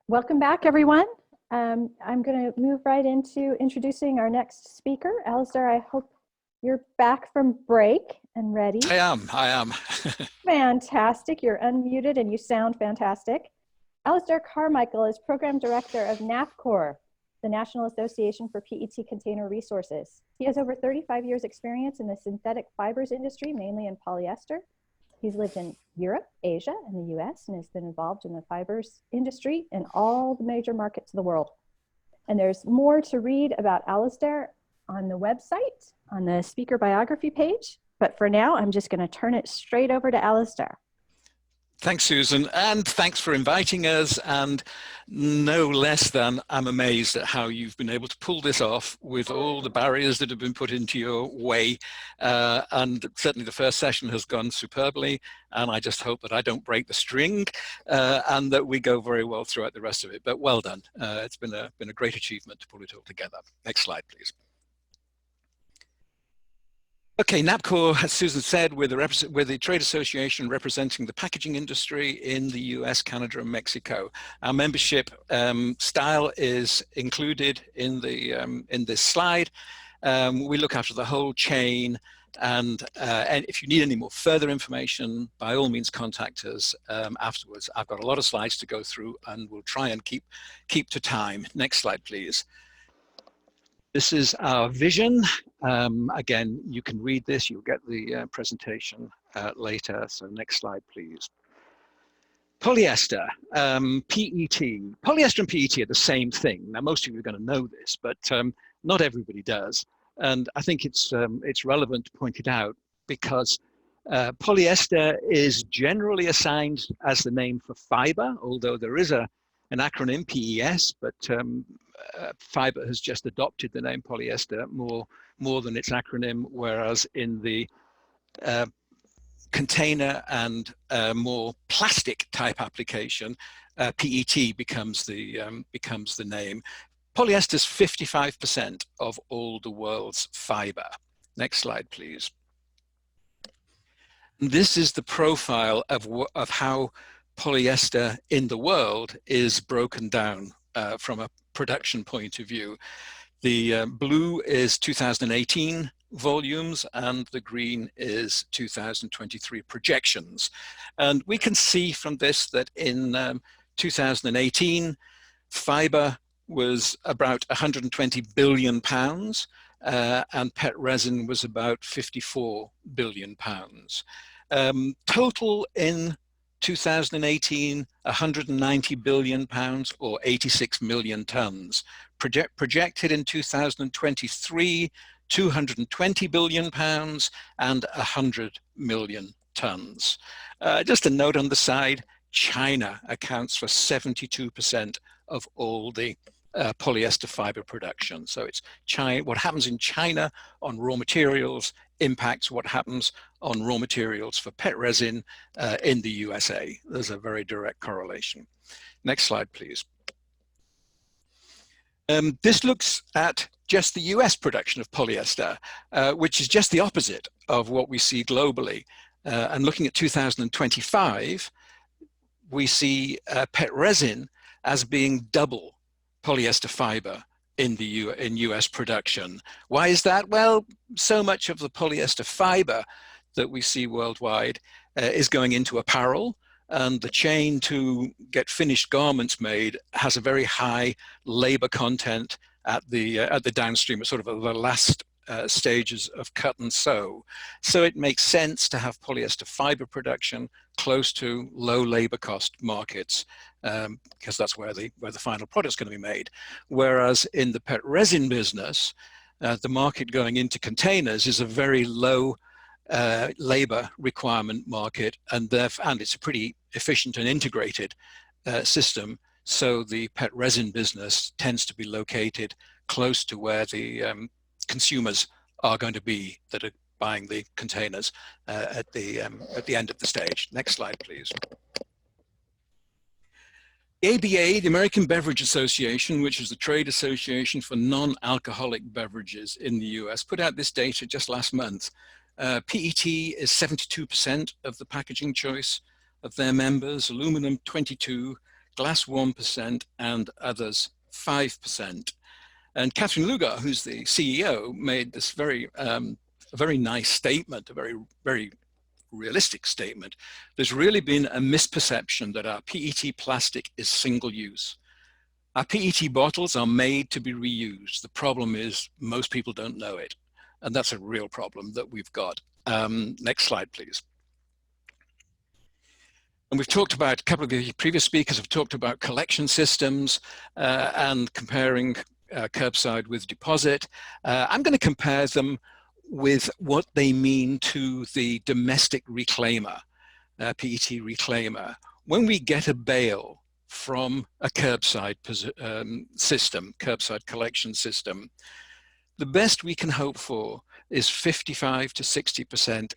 Welcome back, everyone. I'm going to move right into introducing our next speaker. Alistair, I hope you're back from break and ready. I am. Fantastic. You're unmuted and you sound fantastic. Alistair Carmichael is Program Director of NAFCOR, the National Association for PET Container Resources. He has over 35 years experience in the synthetic fibers industry, mainly in polyester. He's lived in Europe, Asia, and the US, and has been involved in the fibers industry in all the major markets of the world. And there's more to read about Alistair on the website, on the speaker biography page. But for now, I'm just going to turn it straight over to Alistair. Thanks, Susan, and thanks for inviting us. And no less than I'm amazed at how you've been able to pull this off with all the barriers that have been put into your way. And certainly the first session has gone superbly. And I just hope that I don't break the string and that we go very well throughout the rest of it. But well done. It's been a great achievement to pull it all together. Next slide, please. Okay, NAPCOR, as Susan said, we're the trade association representing the packaging industry in the US, Canada, and Mexico. Our membership style is included in this slide. We look after the whole chain, and if you need any more further information, by all means contact us afterwards. I've got a lot of slides to go through, and we'll try and keep to time. Next slide, please. This is our vision. Again, you can read this, you'll get the presentation later. So next slide, please. Polyester, PET. Polyester and PET are the same thing. Now, most of you are going to know this, but not everybody does. And I think it's relevant to point it out because polyester is generally assigned as the name for fiber, although there is an acronym, PES, but fiber has just adopted the name polyester more than its acronym, whereas in the container and more plastic type application, PET becomes the name. Polyester is 55% of all the world's fiber. Next slide, please. This is the profile of how polyester in the world is broken down from a production point of view. The blue is 2018 volumes and the green is 2023 projections. And we can see from this that in 2018, fiber was about 120 billion pounds and PET resin was about 54 billion pounds. Total in 2018, 190 billion pounds or 86 million tons. Projected in 2023, 220 billion pounds and 100 million tons. Just a note on the side, China accounts for 72% of all the polyester fiber production. So it's China, what happens in China on raw materials impacts what happens on raw materials for PET resin in the USA. There's a very direct correlation. Next slide, please. This looks at just the US production of polyester, which is just the opposite of what we see globally. And looking at 2025, we see PET resin as being double polyester fiber in US production. Why is that? Well, so much of the polyester fiber that we see worldwide is going into apparel, and the chain to get finished garments made has a very high labor content at the downstream, sort of the last stages of cut and sew. So it makes sense to have polyester fiber production close to low labor cost markets because that's where the final product's going to be made. Whereas in the PET resin business, the market going into containers is a very low labor requirement market, and it's a pretty efficient and integrated system. So the PET resin business tends to be located close to where the consumers are going to be that are buying the containers at the end of the stage. Next slide, please. The ABA, the American Beverage Association, which is the trade association for non-alcoholic beverages in the US, put out this data just last month. PET is 72% of the packaging choice of their members, aluminum 22, glass 1%, and others 5%. And Catherine Lugar, who's the CEO, made this very nice statement, a very realistic statement. There's really been a misperception that our PET plastic is single use. Our PET bottles are made to be reused. The problem is most people don't know it. And that's a real problem that we've got. Next slide, please. And we've talked about, a couple of the previous speakers have talked about collection systems and comparing curbside with deposit. I'm going to compare them with what they mean to the domestic reclaimer, PET reclaimer. When we get a bale from a curbside system, curbside collection system, the best we can hope for is 55 to 60%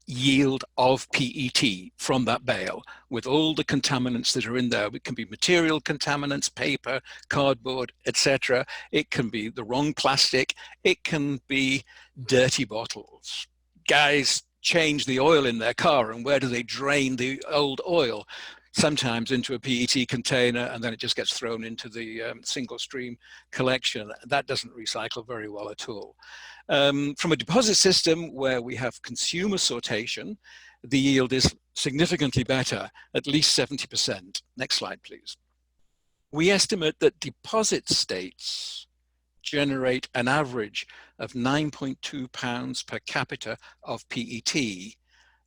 yield of PET from that bale, with all the contaminants that are in there. It can be material contaminants, paper, cardboard, etc. It can be the wrong plastic. It can be dirty bottles. Guys change the oil in their car, and where do they drain the old oil? Sometimes into a PET container, and then it just gets thrown into the single stream collection. That doesn't recycle very well at all. From a deposit system where we have consumer sortation, the yield is significantly better, at least 70%. Next slide, please. We estimate that deposit states generate an average of 9.2 pounds per capita of PET,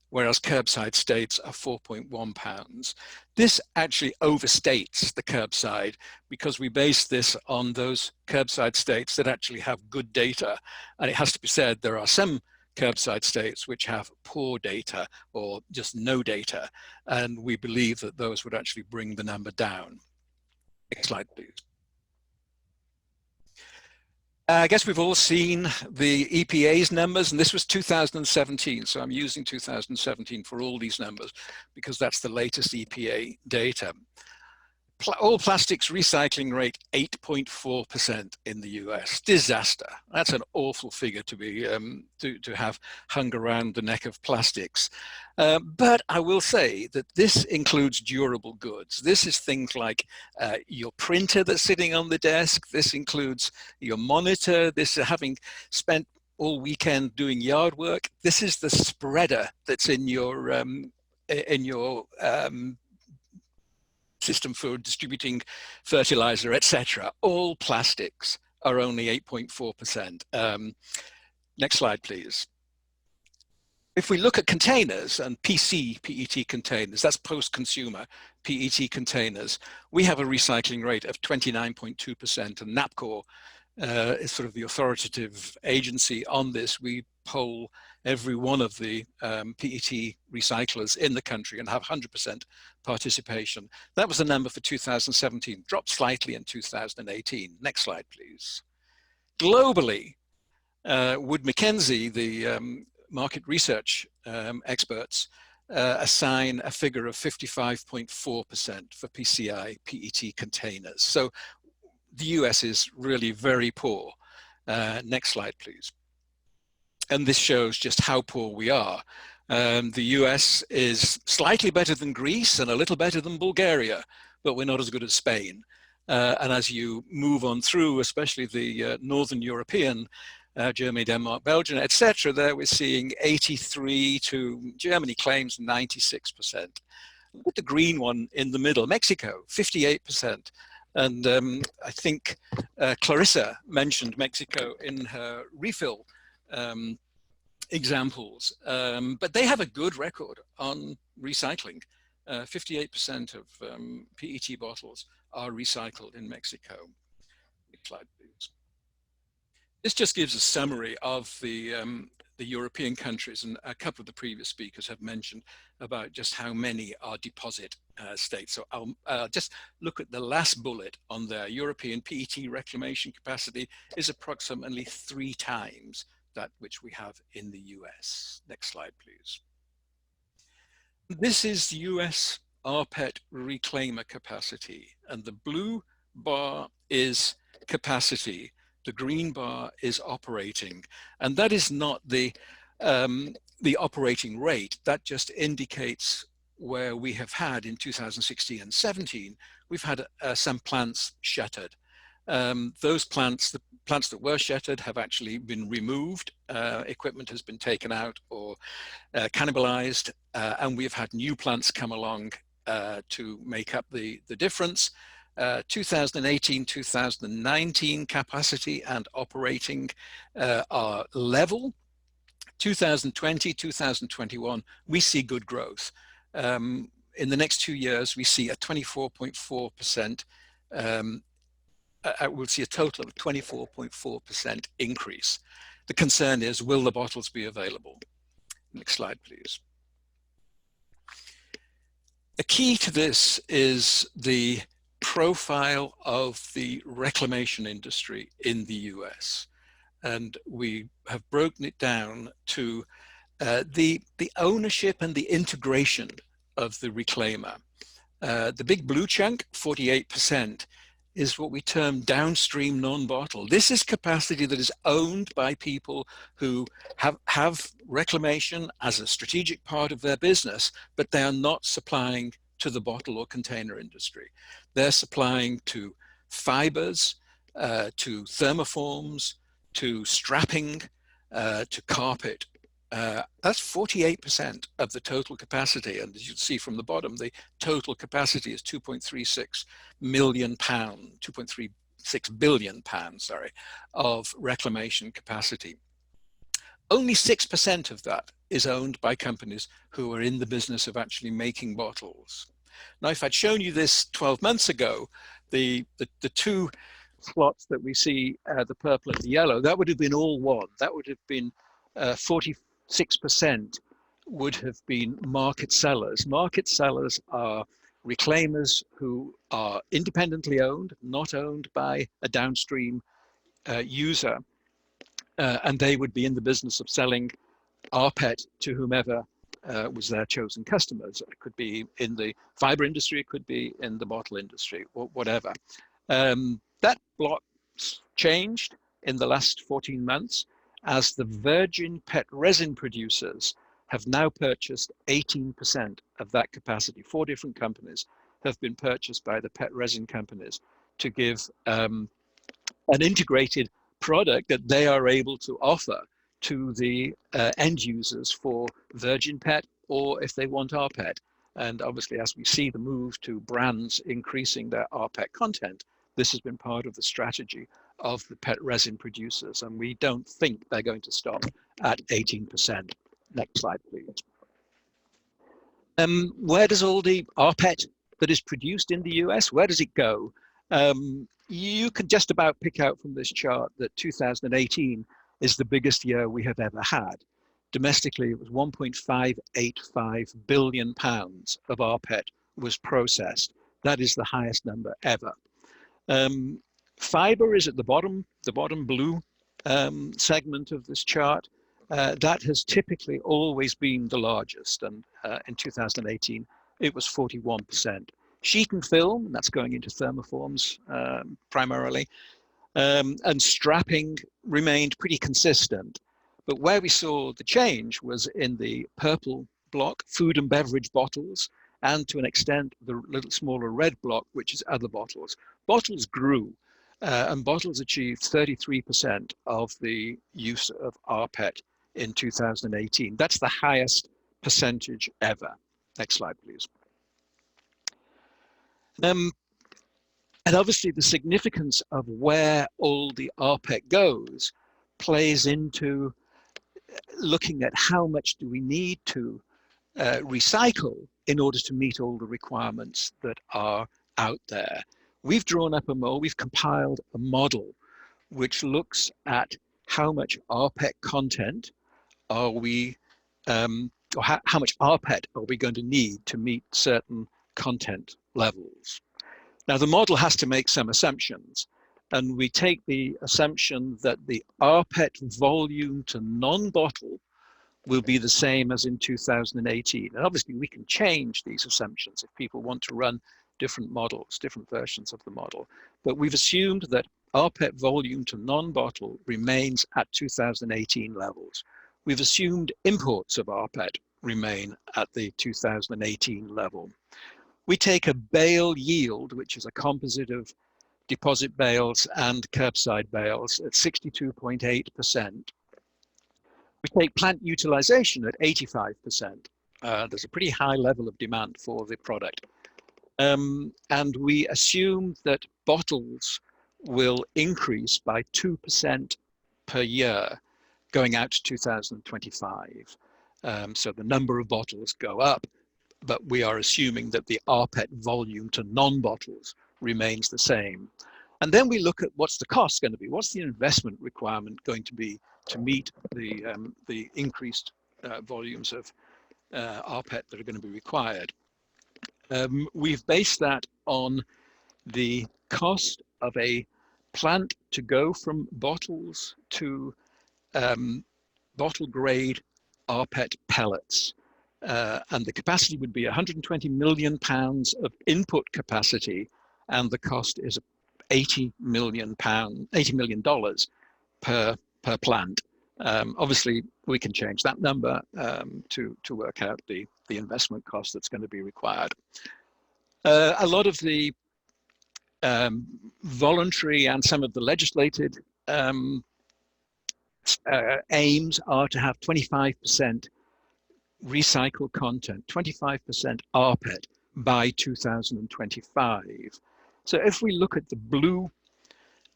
whereas curbside states are 4.1 pounds. This actually overstates the curbside because we base this on those curbside states that actually have good data. And it has to be said, there are some curbside states which have poor data or just no data. And we believe that those would actually bring the number down. Next slide, please. I guess we've all seen the EPA's numbers, and this was 2017, so I'm using 2017 for all these numbers because that's the latest EPA data. All plastics recycling rate 8.4% in the US. Disaster. That's an awful figure to be to have hung around the neck of plastics. But I will say that this includes durable goods. This is things like your printer that's sitting on the desk. This includes your monitor. This is having spent all weekend doing yard work. This is the spreader that's in your system for distributing fertilizer, etc. All plastics are only 8.4%. Next slide, please. If we look at containers and PET containers, that's post-consumer PET containers, we have a recycling rate of 29.2%, and NAPCOR is sort of the authoritative agency on this. We poll every one of the PET recyclers in the country and have 100% participation. That was the number for 2017, dropped slightly in 2018. Next slide, please. Globally, Wood Mackenzie, the market research experts, assign a figure of 55.4% for PCI PET containers. So the US is really very poor. Next slide, please. And this shows just how poor we are. The US is slightly better than Greece and a little better than Bulgaria, but we're not as good as Spain. And as you move on through, especially the Northern European, Germany, Denmark, Belgium, etc., there we're seeing 83 to Germany claims 96%. Look at the green one in the middle, Mexico, 58%. And I think Clarissa mentioned Mexico in her refill examples, but they have a good record on recycling. 58% of PET bottles are recycled in Mexico. Next slide, please. This just gives a summary of the European countries, and a couple of the previous speakers have mentioned about just how many are deposit states. So I'll just look at the last bullet on there. European PET reclamation capacity is approximately 3 times that which we have in the US. Next slide, please. This is US rPET reclaimer capacity, and the blue bar is capacity. The green bar is operating, and that is not the operating rate. That just indicates where we have had in 2016 and 17, we've had some plants shuttered. Those plants, the plants that were shuttered, have actually been removed. Equipment has been taken out or cannibalized, and we've had new plants come along to make up the difference. 2018, 2019 capacity and operating are level. 2020, 2021, we see good growth. In the next 2 years, we see a 24.4%, we'll see a total of 24.4% increase. The concern is, will the bottles be available? Next slide, please. A key to this is the profile of the reclamation industry in the US. And we have broken it down to the ownership and the integration of the reclaimer. The big blue chunk, 48%, is what we term downstream non-bottle. This is capacity that is owned by people who have reclamation as a strategic part of their business, but they are not supplying to the bottle or container industry. They're supplying to fibers, to thermoforms, to strapping, to carpet. That's 48% of the total capacity. And as you can see from the bottom, the total capacity is 2.36 million pounds, 2.36 billion pounds, sorry, of reclamation capacity. Only 6% of that is owned by companies who are in the business of actually making bottles. Now, if I'd shown you this 12 months ago, the two slots that we see, the purple and the yellow, that would have been all one. That would have been 46% would have been market sellers. Market sellers are reclaimers who are independently owned, not owned by a downstream user. And they would be in the business of selling rPET to whomever was their chosen customers. It could be in the fiber industry, it could be in the bottle industry, or whatever. That block changed in the last 14 months as the virgin PET resin producers have now purchased 18% of that capacity. 4 different companies have been purchased by the PET resin companies to give an integrated product that they are able to offer to the end users for virgin PET, or if they want rPET. And obviously, as we see the move to brands increasing their rPET content, this has been part of the strategy of the PET resin producers, and we don't think they're going to stop at 18%. Next slide, please. Where does all the rPET that is produced in the US, where does it go? You can just about pick out from this chart that 2018 is the biggest year we have ever had. Domestically, it was 1.585 billion pounds of rPET was processed. That is the highest number ever. Fiber is at the bottom blue segment of this chart. That has typically always been the largest, and in 2018, it was 41%. Sheet and film, that's going into thermoforms primarily, and strapping remained pretty consistent. But where we saw the change was in the purple block, food and beverage bottles, and to an extent, the little smaller red block, which is other bottles. Bottles grew, and bottles achieved 33% of the use of rPET in 2018. That's the highest percentage ever. Next slide, please. And obviously the significance of where all the rPET goes plays into looking at how much do we need to recycle in order to meet all the requirements that are out there. We've drawn up we've compiled a model which looks at how much rPET content are we, or how much rPET are we going to need to meet certain content levels. Now the model has to make some assumptions, and we take the assumption that the rPET volume to non-bottle will be the same as in 2018. And obviously we can change these assumptions if people want to run different models, different versions of the model. But we've assumed that rPET volume to non-bottle remains at 2018 levels. We've assumed imports of rPET remain at the 2018 level. We take a bale yield, which is a composite of deposit bales and curbside bales, at 62.8%. We take plant utilization at 85%. There's a pretty high level of demand for the product. And we assume that bottles will increase by 2% per year going out to 2025. So the number of bottles go up, but we are assuming that the rPET volume to non-bottles remains the same. And then we look at what's the cost going to be, what's the investment requirement going to be to meet the increased volumes of rPET that are going to be required. We've based that on the cost of a plant to go from bottles to bottle grade rPET pellets. And the capacity would be 120 million pounds of input capacity, and the cost is $80 million per plant. Obviously, we can change that number to work out the investment cost that's going to be required. A lot of the voluntary and some of the legislated aims are to have 25% recycled content, 25% rPET by 2025. So if we look at the blue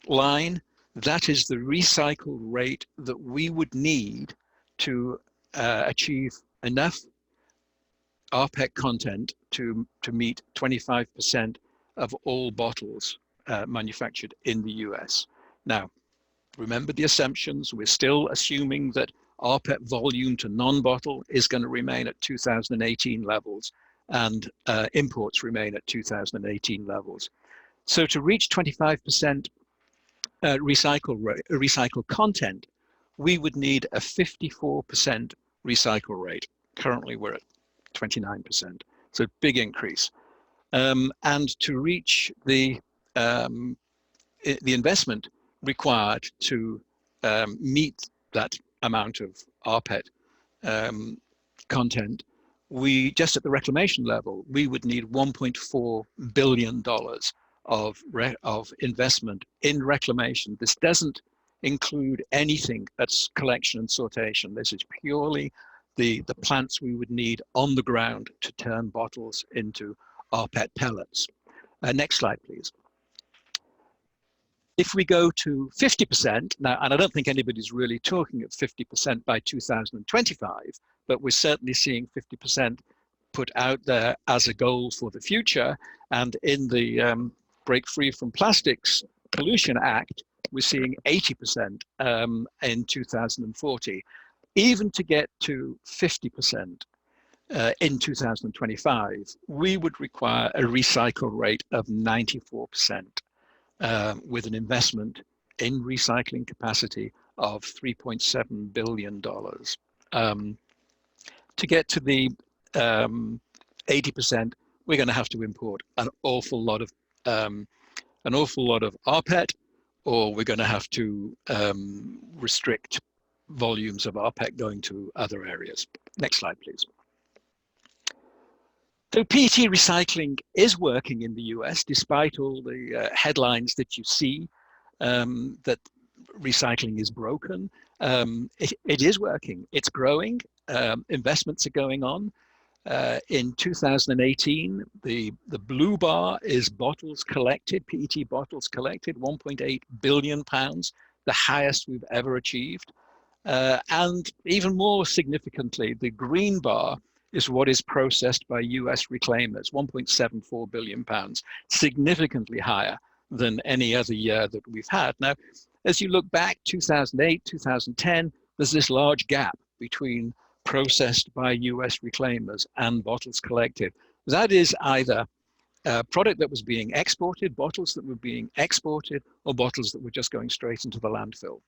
line, that is the recycle rate that we would need to achieve enough rPET content to meet 25% of all bottles manufactured in the US. Now, remember the assumptions. We're still assuming that rPET volume to non-bottle is going to remain at 2018 levels, and imports remain at 2018 levels. So to reach 25% recycled content, we would need a 54% recycle rate. Currently, we're at 29%, so big increase. And to reach the investment required to meet that amount of rPET content, we just at the reclamation level, we would need $1.4 billion of investment in reclamation. This doesn't include anything that's collection and sortation. This is purely the plants we would need on the ground to turn bottles into rPET pellets. Next slide, please. If we go to 50% now, and I don't think anybody's really talking at 50% by 2025, but we're certainly seeing 50% put out there as a goal for the future. And in the Break Free from Plastics Pollution Act, we're seeing 80% in 2040. Even to get to 50% in 2025, we would require a recycle rate of 94%. With an investment in recycling capacity of $3.7 billion. To get to the 80%, we're going to have to import an awful lot of rPET, or we're going to have to restrict volumes of rPET going to other areas. Next slide, please. So PET recycling is working in the US, despite all the headlines that you see that recycling is broken. It is working. It's growing. Investments are going on. In 2018, the blue bar is bottles collected, PET bottles collected, 1.8 billion pounds, the highest we've ever achieved. And even more significantly, the green bar is what is processed by US reclaimers, 1.74 billion pounds, significantly higher than any other year that we've had. Now, as you look back, 2008, 2010, there's this large gap between processed by US reclaimers and bottles collected. That is either a product that was being exported, bottles that were being exported, or bottles that were just going straight into the landfill.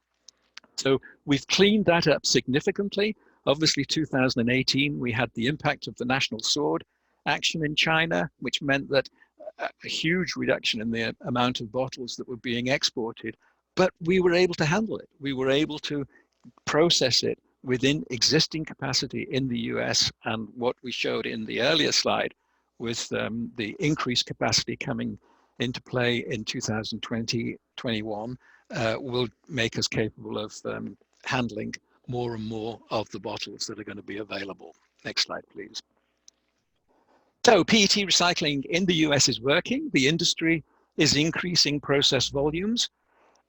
So we've cleaned that up significantly. Obviously, 2018, we had the impact of the National Sword action in China, which meant that a huge reduction in the amount of bottles that were being exported, but we were able to handle it. We were able to process it within existing capacity in the US, and what we showed in the earlier slide with the increased capacity coming into play in 2020-21 will make us capable of handling more and more of the bottles that are going to be available. Next slide, please. So PET recycling in the US is working. The industry is increasing process volumes,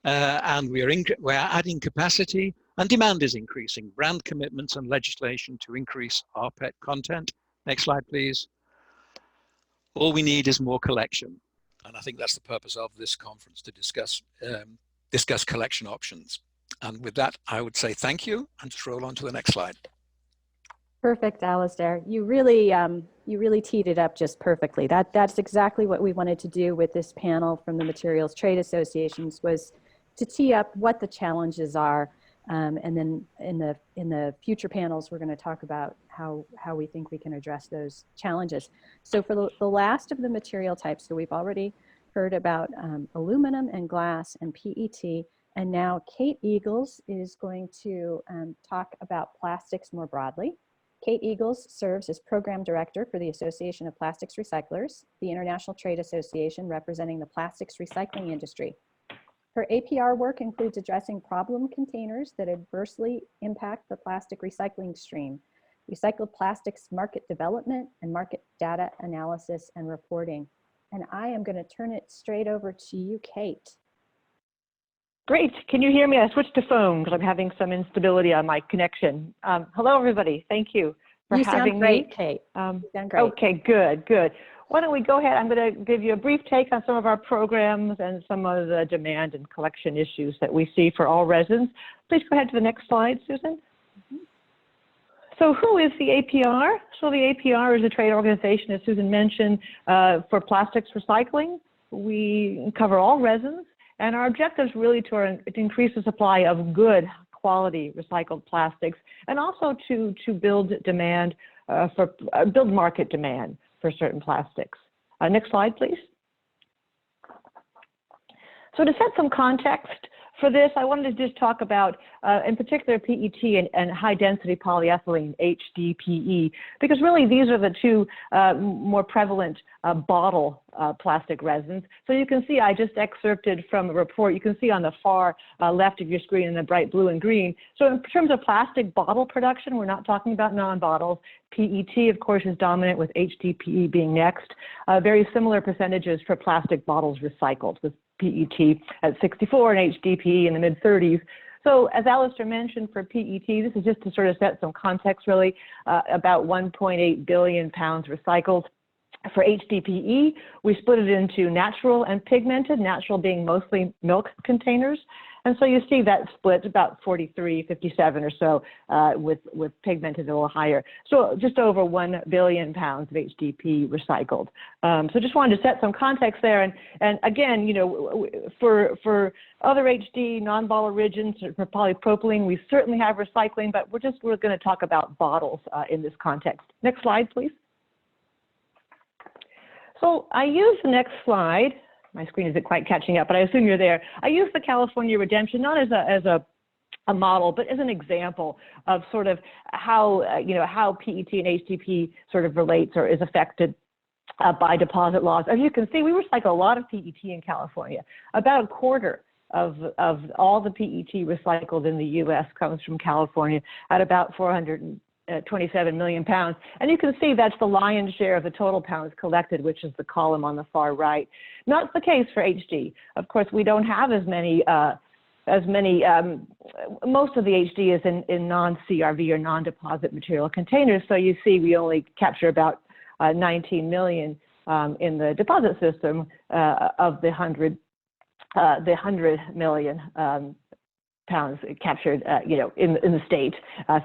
and we're adding capacity, and demand is increasing. Brand commitments and legislation to increase rPET content. Next slide, please. All we need is more collection. And I think that's the purpose of this conference, to discuss collection options. And with that, I would say thank you, and just roll on to the next slide. Perfect, Alistair. You really teed it up just perfectly. That's exactly what we wanted to do with this panel from the Materials Trade Associations, was to tee up what the challenges are. And then in the future panels, we're going to talk about how we think we can address those challenges. So for the last of the material types, so we've already heard about aluminum and glass and PET, and now Kate Eagles is going to talk about plastics more broadly. Kate Eagles serves as Program Director for the Association of Plastics Recyclers, the international trade association representing the plastics recycling industry. Her APR work includes addressing problem containers that adversely impact the plastic recycling stream, recycled plastics market development, and market data analysis and reporting. And I am going to turn it straight over to you, Kate. Great. Can you hear me? I switched to phone because I'm having some instability on my connection. Hello, everybody. Thank you for having me. You sound great, Kate. You sound great. Okay, good, good. Why don't we go ahead? I'm going to give you a brief take on some of our programs and some of the demand and collection issues that we see for all resins. Please go ahead to the next slide, Susan. So who is the APR? So the APR is a trade organization, as Susan mentioned, for plastics recycling. We cover all resins. And our objective is really to increase the supply of good quality recycled plastics, and also to build demand build market demand for certain plastics. Next slide, please. So to set some context for this, I wanted to just talk about, in particular, PET and high-density polyethylene, HDPE, because really these are the two more prevalent bottle plastic resins. So you can see, I just excerpted from a report. You can see on the far left of your screen in the bright blue and green. So in terms of plastic bottle production, we're not talking about non-bottles. PET, of course, is dominant, with HDPE being next. Very similar percentages for plastic bottles recycled, with PET at 64 and HDPE in the mid-30s. So as Alistair mentioned, for PET, this is just to sort of set some context, really, about 1.8 billion pounds recycled. For HDPE, we split it into natural and pigmented, natural being mostly milk containers. And so you see that split about 43, 57 or so, with pigmented a little higher. So just over 1 billion pounds of HDPE recycled. So just wanted to set some context there. And again, you know, for other HD, non-bottle origins, for polypropylene, we certainly have recycling, but we're going to talk about bottles in this context. Next slide, please. So I use the next slide. My screen isn't quite catching up, but I assume you're there. I use the California redemption not as a model, but as an example of sort of how how PET and HDPE sort of relates or is affected by deposit laws. As you can see, we recycle a lot of PET in California. About a quarter of all the PET recycled in the U.S. comes from California at about 427 million pounds. And you can see that's the lion's share of the total pounds collected, which is the column on the far right. Not the case for HD. Of course, we don't have as many, most of the HD is in non-CRV or non-deposit material containers. So you see we only capture about 19 million in the deposit system of the 100 million pounds captured, in the state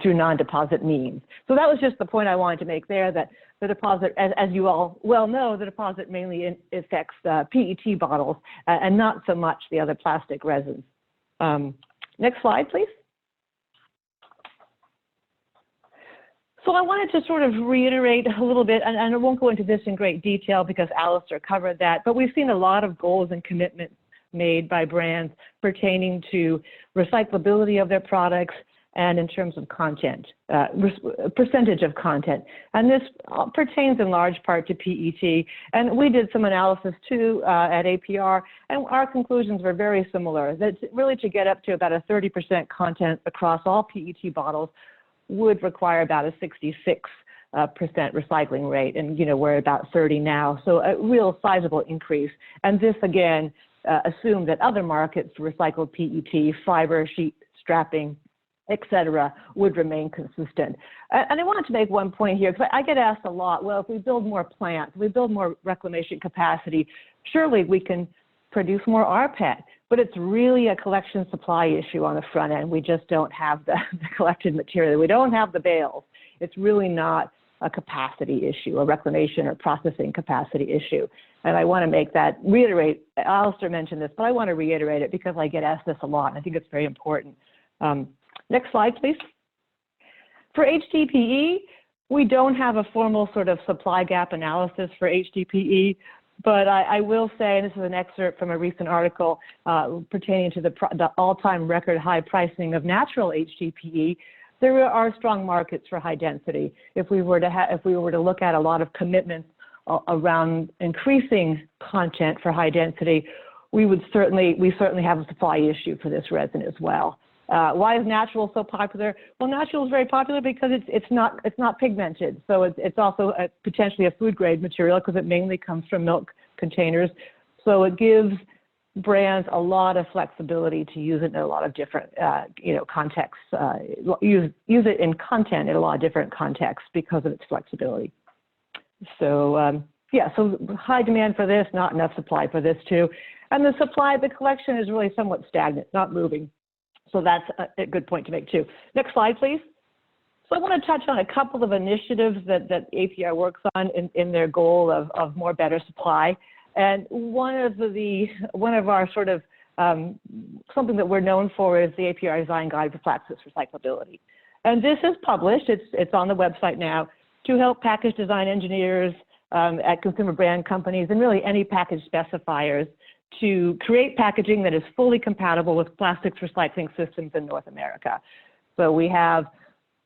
through non-deposit means. So that was just the point I wanted to make there, that the deposit, as you all well know, the deposit mainly affects PET bottles and not so much the other plastic resins. Next slide, please. So I wanted to sort of reiterate a little bit, and I won't go into this in great detail because Alistair covered that, but we've seen a lot of goals and commitments made by brands pertaining to recyclability of their products and in terms of content, percentage of content. And this pertains in large part to PET. And we did some analysis too at APR, and our conclusions were very similar, that really to get up to about a 30% content across all PET bottles would require about a 66% recycling rate, and we're about 30 now, so a real sizable increase. And this again assumed that other markets for recycled PET, fiber, sheet, strapping, etc., would remain consistent. And I wanted to make one point here, because I get asked a lot, well, if we build more plants, if we build more reclamation capacity, surely we can produce more rPET. But it's really a collection supply issue on the front end. We just don't have the collected material. We don't have the bales. It's really not a capacity issue, a reclamation or processing capacity issue. And I want to make that, reiterate, Alistair mentioned this, but I want to reiterate it because I get asked this a lot, and I think it's very important. Next slide, please. For HDPE, we don't have a formal sort of supply gap analysis for HDPE, but I will say, and this is an excerpt from a recent article pertaining to the all-time record high pricing of natural HDPE, there are strong markets for high density. If we were to look at a lot of commitments around increasing content for high density, we certainly have a supply issue for this resin as well. Why is natural so popular? Well, natural is very popular because it's not pigmented, so it's also potentially a food grade material because it mainly comes from milk containers. So it gives brands a lot of flexibility to use it in a lot of different contexts. Use it in content in a lot of different contexts because of its flexibility. So yeah, so high demand for this, not enough supply for this too, and the collection is really somewhat stagnant, not moving. So that's a good point to make too. Next slide, please. So I want to touch on a couple of initiatives that APR works on in their goal of more better supply. And one of our sort of, something that we're known for is the APR Design Guide for Plastics Recyclability. And this is published, it's on the website now, to help package design engineers at consumer brand companies and really any package specifiers to create packaging that is fully compatible with plastics recycling systems in North America. So we have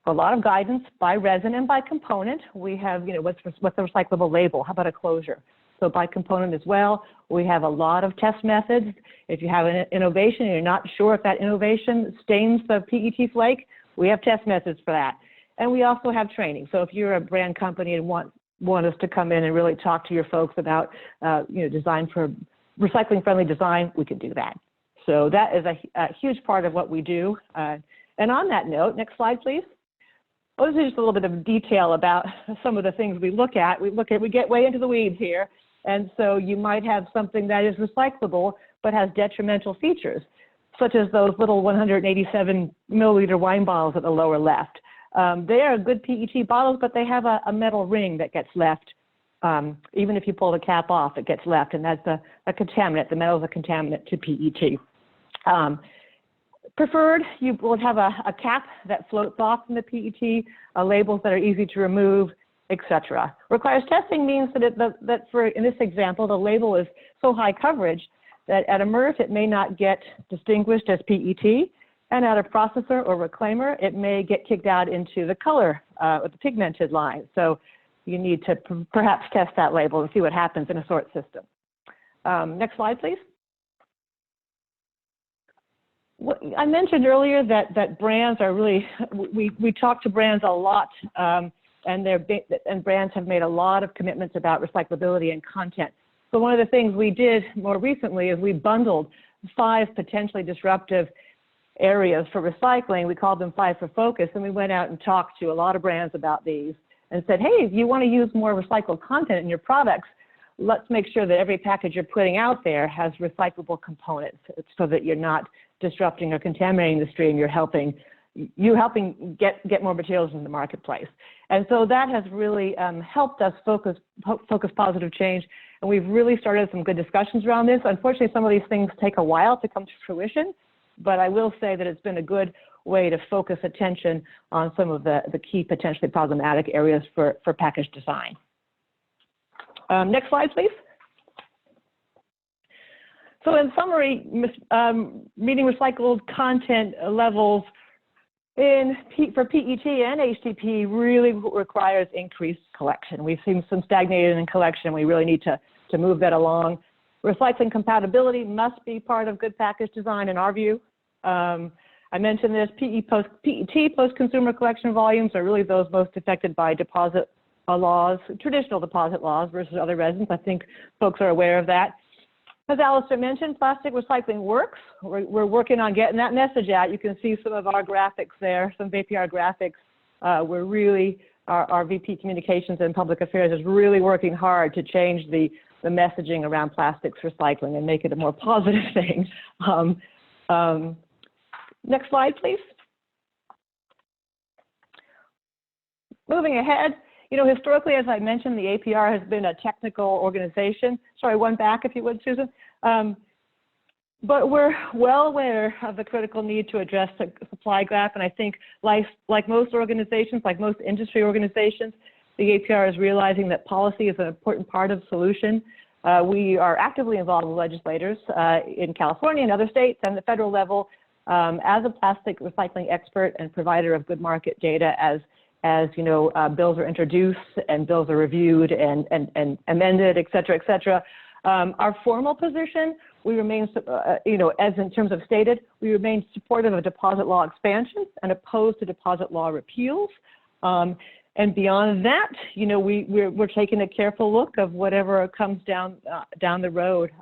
a lot of guidance by resin and by component. We have, what's the recyclable label? How about a closure? So by component as well. We have a lot of test methods. If you have an innovation and you're not sure if that innovation stains the PET flake, we have test methods for that. And we also have training. So if you're a brand company and want us to come in and really talk to your folks about, design for recycling-friendly design, we can do that. So that is a huge part of what we do. And on that note, next slide, please. Well, this is just a little bit of detail about some of the things we look at. We get way into the weeds here. And so you might have something that is recyclable, but has detrimental features, such as those little 187 milliliter wine bottles at the lower left. They are good PET bottles, but they have a metal ring that gets left. Even if you pull the cap off, it gets left, and that's a contaminant. The metal is a contaminant to PET. Preferred, you will have a cap that floats off from the PET, labels that are easy to remove, etc. Requires testing means that for, in this example, the label is so high coverage that at a MRF it may not get distinguished as PET, and at a processor or reclaimer, it may get kicked out into the color, or the pigmented line. So you need to perhaps test that label and see what happens in a sort system. Next slide, please. I mentioned earlier that brands are really, we talk to brands a lot, and brands have made a lot of commitments about recyclability and content. So one of the things we did more recently is we bundled 5 potentially disruptive areas for recycling. We called them 5 for Focus, and we went out and talked to a lot of brands about these and said, hey, if you want to use more recycled content in your products, let's make sure that every package you're putting out there has recyclable components so that you're not disrupting or contaminating the stream. You're helping get more materials in the marketplace. And so that has really helped us focus positive change. And we've really started some good discussions around this. Unfortunately, some of these things take a while to come to fruition, but I will say that it's been a good way to focus attention on some of the key potentially problematic areas for package design. Next slide, please. So in summary, meeting recycled content levels for PET and HDPE really requires increased collection. We've seen some stagnated in collection. We really need to move that along. Recycling compatibility must be part of good package design in our view. I mentioned this, PET post-consumer collection volumes are really those most affected by deposit laws, traditional deposit laws versus other resins. I think folks are aware of that. As Alistair mentioned, plastic recycling works. We're working on getting that message out. You can see some of our graphics there, some VPR graphics. We're really, our VP Communications and Public Affairs is really working hard to change the messaging around plastics recycling and make it a more positive thing. Next slide, please. Moving ahead, you know, historically, as I mentioned, the APR has been a technical organization. Sorry, one back if you would, Susan. But we're well aware of the critical need to address the supply gap. And I think like most organizations, like most industry organizations, the APR is realizing that policy is an important part of the solution. We are actively involved with legislators in California and other states and the federal level as a plastic recycling expert and provider of good market data as you know, bills are introduced and bills are reviewed and amended, et cetera, et cetera. Our formal position, we remain, you know, as in terms of stated, we remain supportive of deposit law expansion and opposed to deposit law repeals. And beyond that, you know, we're taking a careful look of whatever comes down the road,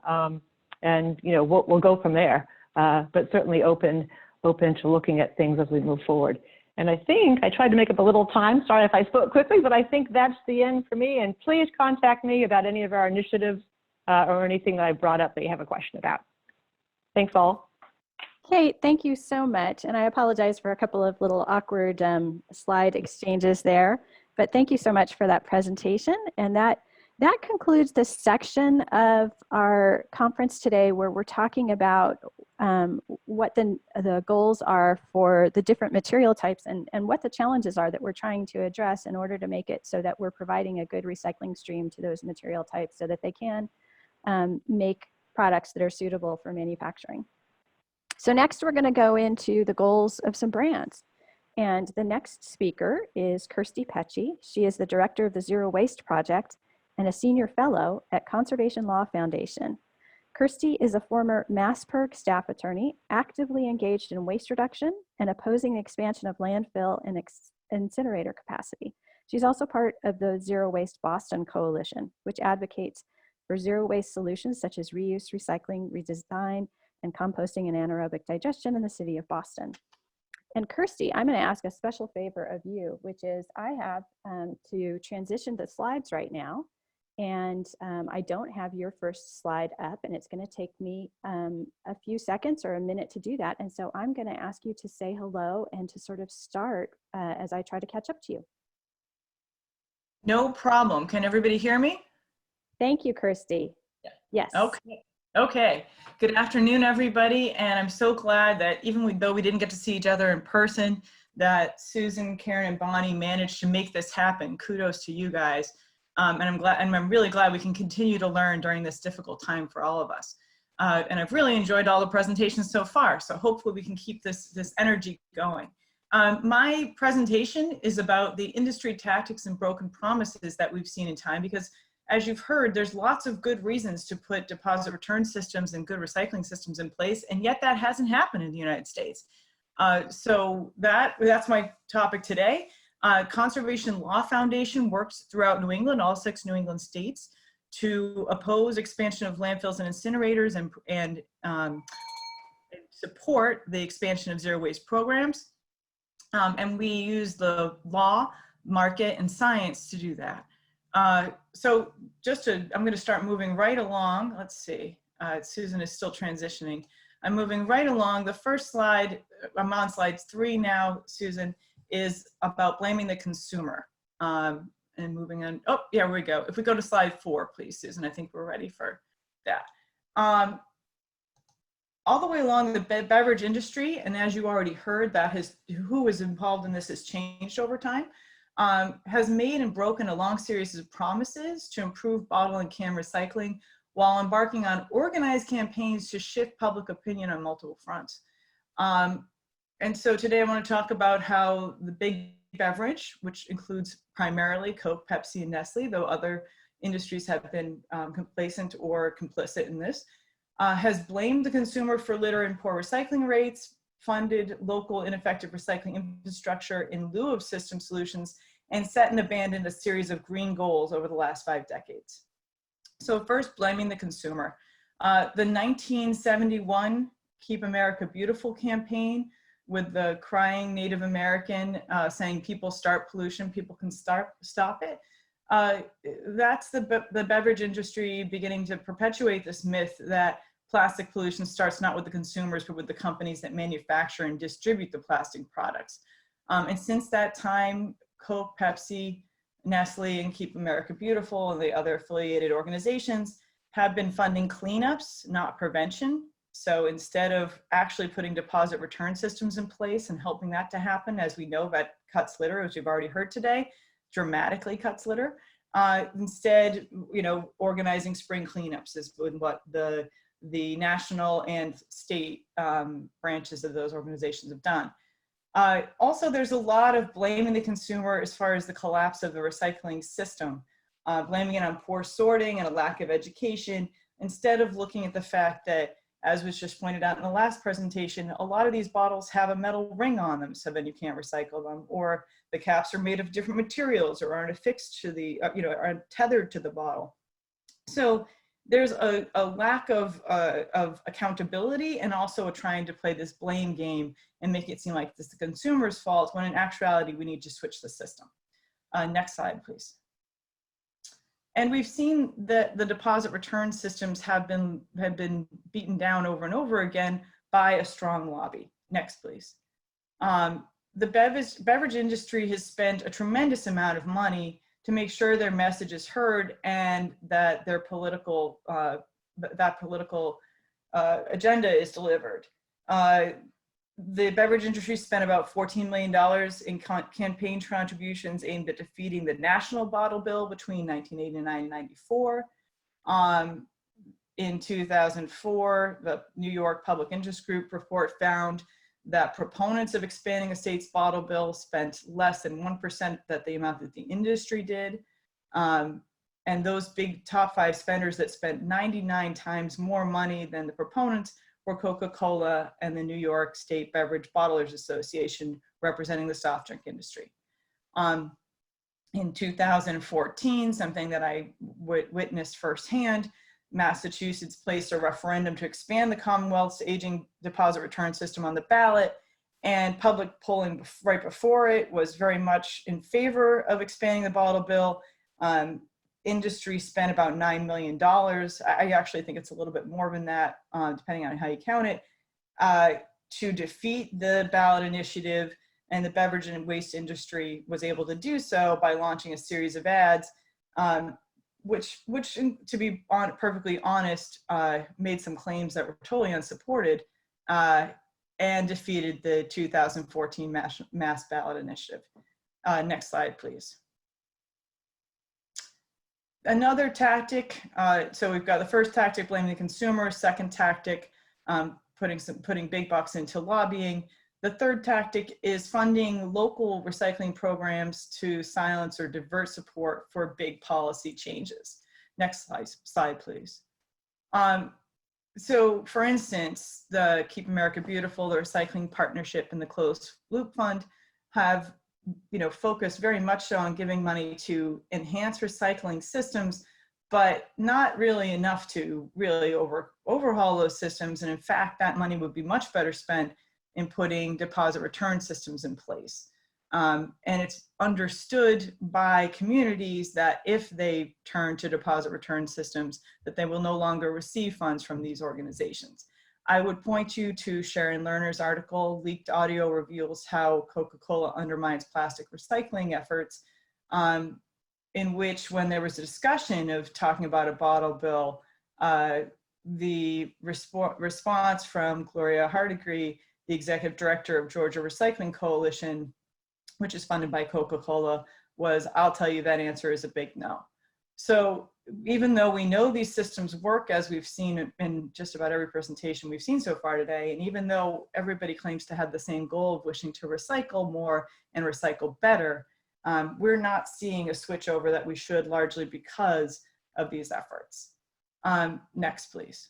and you know, we'll go from there. But certainly open to looking at things as we move forward. And I think I tried to make up a little time. Sorry if I spoke quickly, but I think that's the end for me. And please contact me about any of our initiatives or anything that I brought up that you have a question about. Thanks all. Kate, thank you so much. And I apologize for a couple of little awkward slide exchanges there, but thank you so much for that presentation. And that concludes this section of our conference today where we're talking about what the goals are for the different material types and what the challenges are that we're trying to address in order to make it so that we're providing a good recycling stream to those material types so that they can make products that are suitable for manufacturing. So next we're going to go into the goals of some brands. And the next speaker is Kirsty Pecci. She is the director of the Zero Waste Project and a senior fellow at Conservation Law Foundation. Kirsty is a former MassPerg staff attorney, actively engaged in waste reduction and opposing the expansion of landfill and incinerator capacity. She's also part of the Zero Waste Boston Coalition, which advocates for zero waste solutions such as reuse, recycling, redesign, and composting and anaerobic digestion in the city of Boston. And Kirsty, I'm going to ask a special favor of you, which is I have to transition the slides right now. And I don't have your first slide up, and it's going to take me a few seconds or a minute to do that. And so I'm going to ask you to say hello and to sort of start as I try to catch up to you. No problem. Can everybody hear me? Thank you, Kirsty. Yeah. Yes. Okay. Okay. Good afternoon, everybody. And I'm so glad that even though we didn't get to see each other in person, that Susan, Karen, and Bonnie managed to make this happen. Kudos to you guys. And I'm really glad we can continue to learn during this difficult time for all of us. And I've really enjoyed all the presentations so far. So hopefully we can keep this energy going. My presentation is about the industry tactics and broken promises that we've seen in time, because as you've heard, there's lots of good reasons to put deposit return systems and good recycling systems in place, and yet that hasn't happened in the United States. So that's my topic today. Conservation Law Foundation works throughout New England, all 6 New England states, to oppose expansion of landfills and incinerators and support the expansion of zero waste programs. And we use the law, market, and science to do that. So I'm going to start moving right along. Let's see, Susan is still transitioning. I'm moving right along. The first slide, I'm on slide 3 now, Susan, is about blaming the consumer. And moving on, oh, yeah, here we go. If we go to slide 4, please, Susan, I think we're ready for that. All the way along the beverage industry, and as you already heard, who is involved in this has changed over time, has made and broken a long series of promises to improve bottle and can recycling while embarking on organized campaigns to shift public opinion on multiple fronts. And so today I want to talk about how the big beverage, which includes primarily Coke, Pepsi, and Nestle, though other industries have been complacent or complicit in this, has blamed the consumer for litter and poor recycling rates, funded local ineffective recycling infrastructure in lieu of system solutions, and set and abandoned a series of green goals over the last 5 decades. So first, blaming the consumer. The 1971 Keep America Beautiful campaign, with the crying Native American saying, people start pollution, people can stop it. That's the beverage industry beginning to perpetuate this myth that plastic pollution starts not with the consumers, but with the companies that manufacture and distribute the plastic products. And since that time, Coke, Pepsi, Nestle, and Keep America Beautiful, and the other affiliated organizations have been funding cleanups, not prevention. So instead of actually putting deposit return systems in place and helping that to happen, as we know that cuts litter, as we've already heard today, dramatically cuts litter. Instead, organizing spring cleanups is what the national and state branches of those organizations have done. Also, there's a lot of blaming the consumer as far as the collapse of the recycling system, blaming it on poor sorting and a lack of education, instead of looking at the fact that, as was just pointed out in the last presentation, a lot of these bottles have a metal ring on them, so then you can't recycle them, or the caps are made of different materials or aren't affixed to the, aren't tethered to the bottle. So there's a lack of accountability, and also trying to play this blame game and make it seem like this is the consumer's fault, when in actuality, we need to switch the system. Next slide, please. And we've seen that the deposit return systems have been beaten down over and over again by a strong lobby. Next, please. The beverage industry has spent a tremendous amount of money to make sure their message is heard and that their political agenda is delivered. The beverage industry spent about $14 million in campaign contributions aimed at defeating the national bottle bill between 1989 and 94. In 2004, the New York Public Interest Group report found that proponents of expanding a state's bottle bill spent less than 1% that the amount that the industry did. And those big top 5 spenders that spent 99 times more money than the proponents were Coca-Cola and the New York State Beverage Bottlers Association, representing the soft drink industry. In 2014, something that I witnessed firsthand, Massachusetts placed a referendum to expand the Commonwealth's aging deposit return system on the ballot, and public polling right before it was very much in favor of expanding the bottle bill. Industry spent about $9 million. I actually think it's a little bit more than that, depending on how you count it, to defeat the ballot initiative. And the beverage and waste industry was able to do so by launching a series of ads, which to be perfectly honest, made some claims that were totally unsupported, and defeated the 2014 mass ballot initiative. Next slide, please. Another tactic, so we've got the first tactic, blaming the consumer. Second tactic, putting big bucks into lobbying. The third tactic is funding local recycling programs to silence or divert support for big policy changes. Next slide, please. So for instance, the Keep America Beautiful, the Recycling Partnership, and the Closed Loop Fund have focused very much so on giving money to enhance recycling systems, but not really enough to really overhaul those systems. And in fact, that money would be much better spent in putting deposit return systems in place. And it's understood by communities that if they turn to deposit return systems, that they will no longer receive funds from these organizations. I would point you to Sharon Lerner's article, Leaked Audio Reveals How Coca-Cola Undermines Plastic Recycling Efforts, in which, when there was a discussion of talking about a bottle bill, the response from Gloria Hardigree, the executive director of Georgia Recycling Coalition, which is funded by Coca-Cola, was, "I'll tell you that answer is a big no." So even though we know these systems work, as we've seen in just about every presentation we've seen so far today, and even though everybody claims to have the same goal of wishing to recycle more and recycle better, we're not seeing a switch over that we should, largely because of these efforts. Next, please.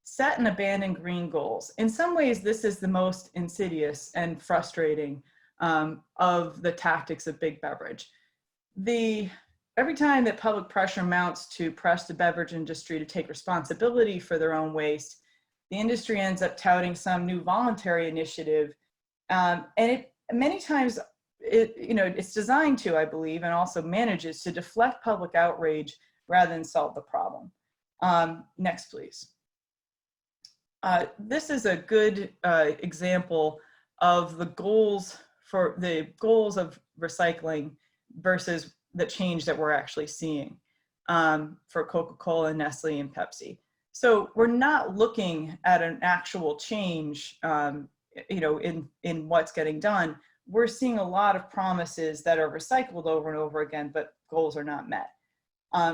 Set and abandon green goals. In some ways, this is the most insidious and frustrating of the tactics of big beverage. Every time that public pressure mounts to press the beverage industry to take responsibility for their own waste, the industry ends up touting some new voluntary initiative. And many times, it's designed to, I believe, and also manages to deflect public outrage rather than solve the problem. Next, please. This is a good example of the goals of recycling versus the change that we're actually seeing for Coca-Cola, Nestle, and Pepsi. So we're not looking at an actual change, in what's getting done. We're seeing a lot of promises that are recycled over and over again, but goals are not met.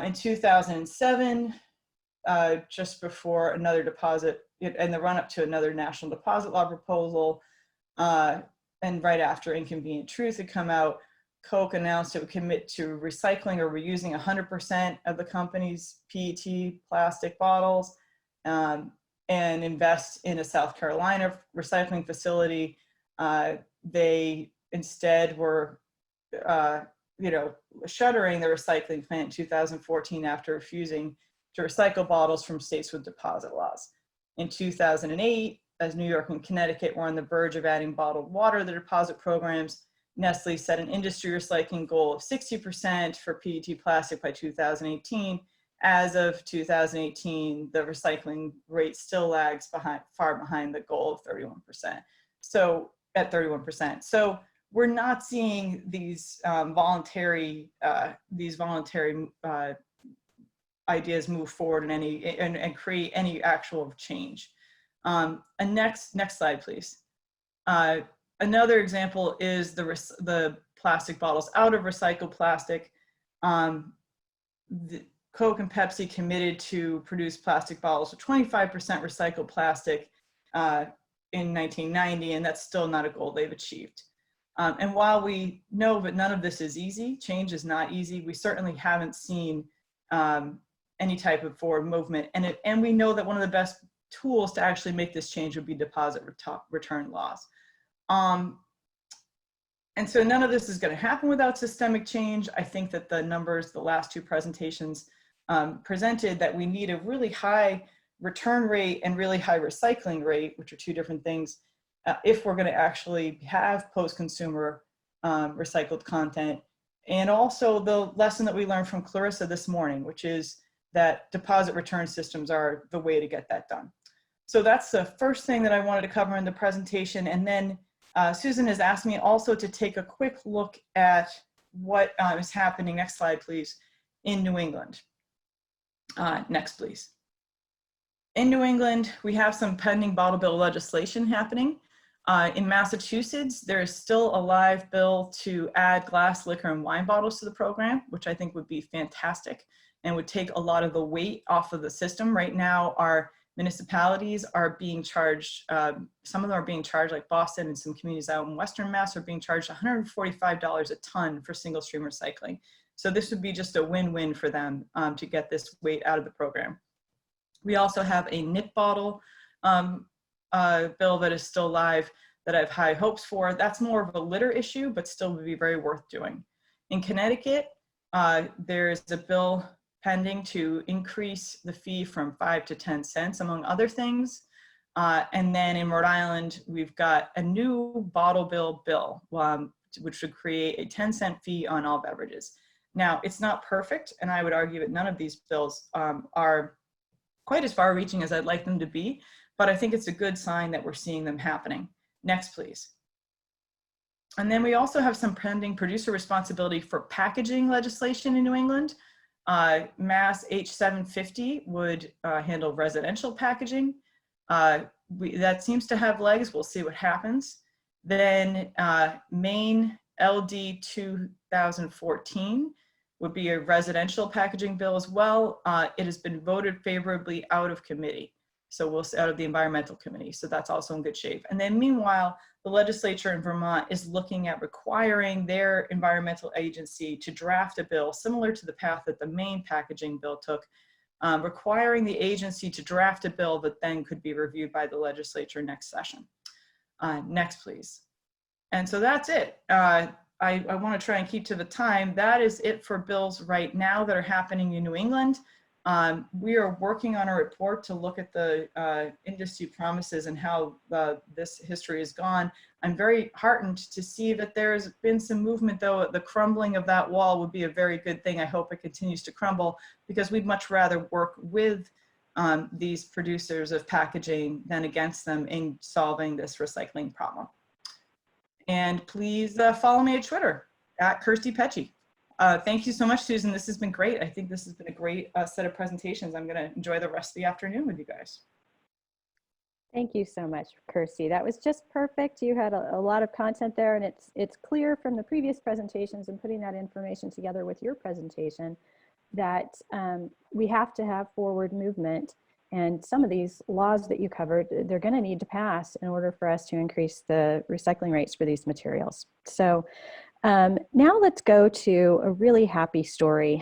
In 2007, just before another deposit, in the run-up to another national deposit law proposal, and right after Inconvenient Truth had come out, Coke announced it would commit to recycling or reusing 100% of the company's PET plastic bottles, and invest in a South Carolina recycling facility. They instead were, shuttering the recycling plant in 2014 after refusing to recycle bottles from states with deposit laws. In 2008, as New York and Connecticut were on the verge of adding bottled water to the deposit programs, Nestle set an industry recycling goal of 60% for PET plastic by 2018. As of 2018, the recycling rate still lags far behind the goal of 31%. So at 31%. So we're not seeing these voluntary ideas move forward and create any actual change. And next slide, please. Another example is the plastic bottles out of recycled plastic. Coke and Pepsi committed to produce plastic bottles with 25% recycled plastic in 1990, and that's still not a goal they've achieved. And while we know that none of this is easy, change is not easy, we certainly haven't seen any type of forward movement. And we know that one of the best tools to actually make this change would be deposit return laws. And so none of this is going to happen without systemic change. I think that the numbers, the last two presentations presented, that we need a really high return rate and really high recycling rate, which are two different things, if we're going to actually have post-consumer recycled content. And also the lesson that we learned from Clarissa this morning, which is that deposit return systems are the way to get that done. So that's the first thing that I wanted to cover in the presentation. And then Susan has asked me also to take a quick look at what is happening, next slide please, in New England. Next please. In New England, we have some pending bottle bill legislation happening. In Massachusetts, there is still a live bill to add glass, liquor, and wine bottles to the program, which I think would be fantastic and would take a lot of the weight off of the system. Right now, our municipalities are being charged, some of them are being charged, like Boston and some communities out in Western Mass are being charged $145 a ton for single stream recycling. So this would be just a win-win for them to get this weight out of the program. We also have a nip bottle bill that is still live that I have high hopes for. That's more of a litter issue, but still would be very worth doing. In Connecticut, there is a bill pending to increase the fee from 5 to 10 cents, among other things. And then in Rhode Island, we've got a new bottle bill, which would create a 10-cent fee on all beverages. Now, it's not perfect, and I would argue that none of these bills are quite as far-reaching as I'd like them to be, but I think it's a good sign that we're seeing them happening. Next, please. And then we also have some pending producer responsibility for packaging legislation in New England. Mass H750 would handle residential packaging. That seems to have legs. We'll see what happens. Then Maine LD 2014 would be a residential packaging bill as well. It has been voted favorably out of committee. So out of the environmental committee. So that's also in good shape. And then meanwhile, the legislature in Vermont is looking at requiring their environmental agency to draft a bill similar to the path that the Maine packaging bill took, requiring the agency to draft a bill that then could be reviewed by the legislature next session. Next, please. And so that's it. I want to try and keep to the time. That is it for bills right now that are happening in New England. We are working on a report to look at the industry promises and how this history has gone. I'm very heartened to see that there's been some movement, though. The crumbling of that wall would be a very good thing. I hope it continues to crumble, because we'd much rather work with these producers of packaging than against them in solving this recycling problem. And please follow me at Twitter, @KirstyPetchy. Thank you so much, Susan. This has been great. I think this has been a great set of presentations. I'm going to enjoy the rest of the afternoon with you guys. Thank you so much, Kirsty. That was just perfect. You had a lot of content there, and it's clear from the previous presentations and putting that information together with your presentation that we have to have forward movement. And some of these laws that you covered, they're going to need to pass in order for us to increase the recycling rates for these materials. So now let's go to a really happy story.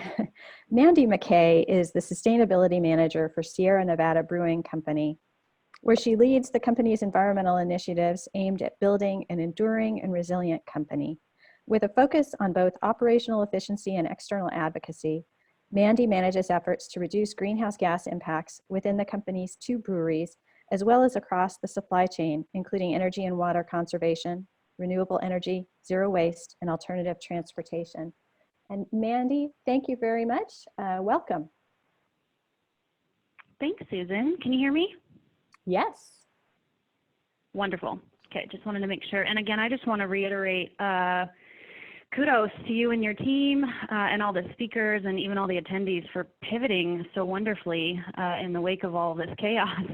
Mandy McKay is the Sustainability Manager for Sierra Nevada Brewing Company, where she leads the company's environmental initiatives aimed at building an enduring and resilient company. With a focus on both operational efficiency and external advocacy, Mandy manages efforts to reduce greenhouse gas impacts within the company's 2 breweries, as well as across the supply chain, including energy and water conservation, renewable energy, zero waste, and alternative transportation. And Mandy, thank you very much. Welcome. Thanks, Susan. Can you hear me? Yes. Wonderful. Okay, just wanted to make sure. And again, I just want to reiterate kudos to you and your team and all the speakers and even all the attendees for pivoting so wonderfully in the wake of all this chaos.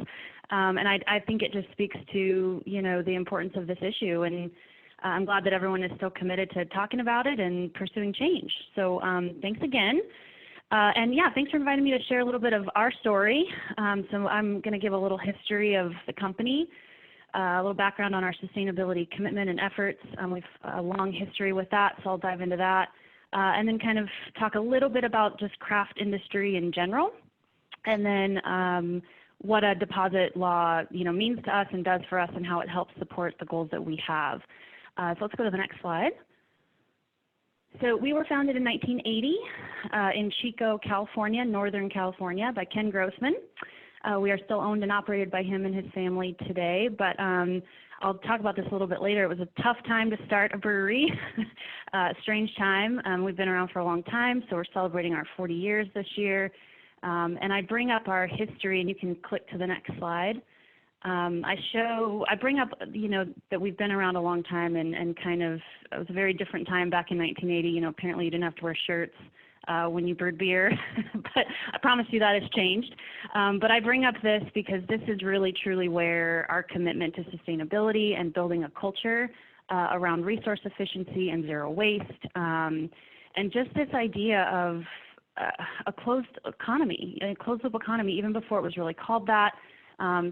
And I think it just speaks to, you know, the importance of this issue. And I'm glad that everyone is still committed to talking about it and pursuing change. So thanks again. And yeah, thanks for inviting me to share a little bit of our story. So I'm going to give a little history of the company, a little background on our sustainability commitment and efforts. We've a long history with that, so I'll dive into that. And then kind of talk a little bit about just craft industry in general. And then what a deposit law, you know, means to us and does for us, and how it helps support the goals that we have. So let's go to the next slide. So we were founded in 1980 in Chico, California, Northern California, by Ken Grossman. We are still owned and operated by him and his family today, but I'll talk about this a little bit later. It was a tough time to start a brewery, strange time. We've been around for a long time, so we're celebrating our 40 years this year. And I bring up our history, and you can click to the next slide. I bring up, you know, that we've been around a long time, and kind of, it was a very different time back in 1980. You know, apparently you didn't have to wear shirts when you brewed beer, but I promise you that has changed. But I bring up this because this is really truly where our commitment to sustainability and building a culture around resource efficiency and zero waste, and just this idea of a closed economy, a closed loop economy, even before it was really called that.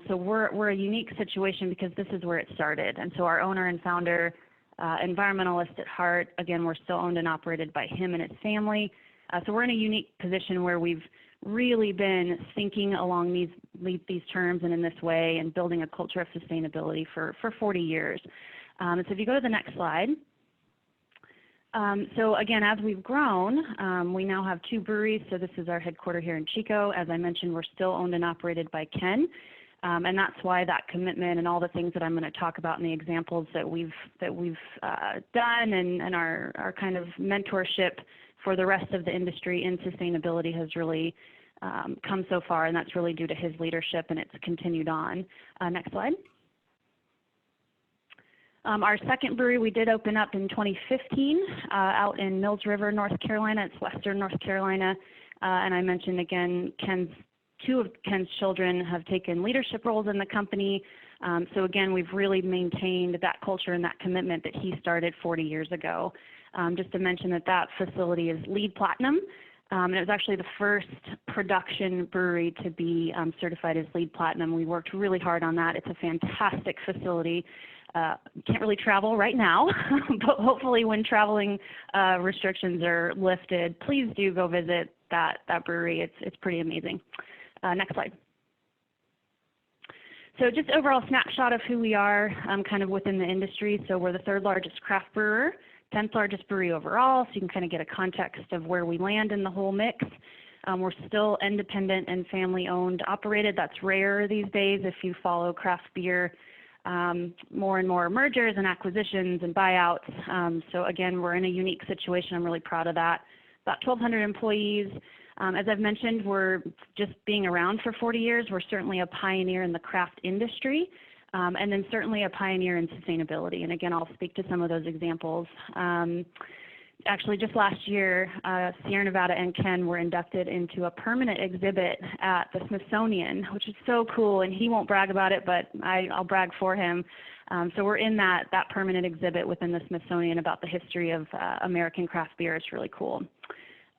So we're a unique situation because this is where it started. And so our owner and founder, environmentalist at heart, again, we're still owned and operated by him and his family. So we're in a unique position where we've really been thinking along these terms and in this way, and building a culture of sustainability for 40 years. And so if you go to the next slide. So again, as we've grown, we now have 2 breweries. So this is our headquarters here in Chico. As I mentioned, we're still owned and operated by Ken. And that's why that commitment and all the things that I'm going to talk about in the examples that we've done, and our kind of mentorship for the rest of the industry in sustainability has really come so far, and that's really due to his leadership, and it's continued on. Next slide. Our second brewery we did open up in 2015 out in Mills River, North Carolina. It's western North Carolina. And I mentioned again, 2 of Ken's children have taken leadership roles in the company. So again, we've really maintained that culture and that commitment that he started 40 years ago. Just to mention that that facility is LEED Platinum, and it was actually the first production brewery to be certified as LEED Platinum. We worked really hard on that. It's a fantastic facility. Can't really travel right now, but hopefully when traveling restrictions are lifted, please do go visit that brewery. It's pretty amazing. Next slide. So just overall snapshot of who we are kind of within the industry. So we're the 3rd largest craft brewer, 10th largest brewery overall, so you can kind of get a context of where we land in the whole mix. We're still independent and family owned operated. That's rare these days if you follow craft beer. More and more mergers and acquisitions and buyouts. So again, we're in a unique situation. I'm really proud of that. About 1,200 employees. As I've mentioned, we're just being around for 40 years. We're certainly a pioneer in the craft industry, and then certainly a pioneer in sustainability. And again, I'll speak to some of those examples. Actually, just last year, Sierra Nevada and Ken were inducted into a permanent exhibit at the Smithsonian, which is so cool. And he won't brag about it, but I'll brag for him. So we're in that permanent exhibit within the Smithsonian about the history of American craft beer. It's really cool.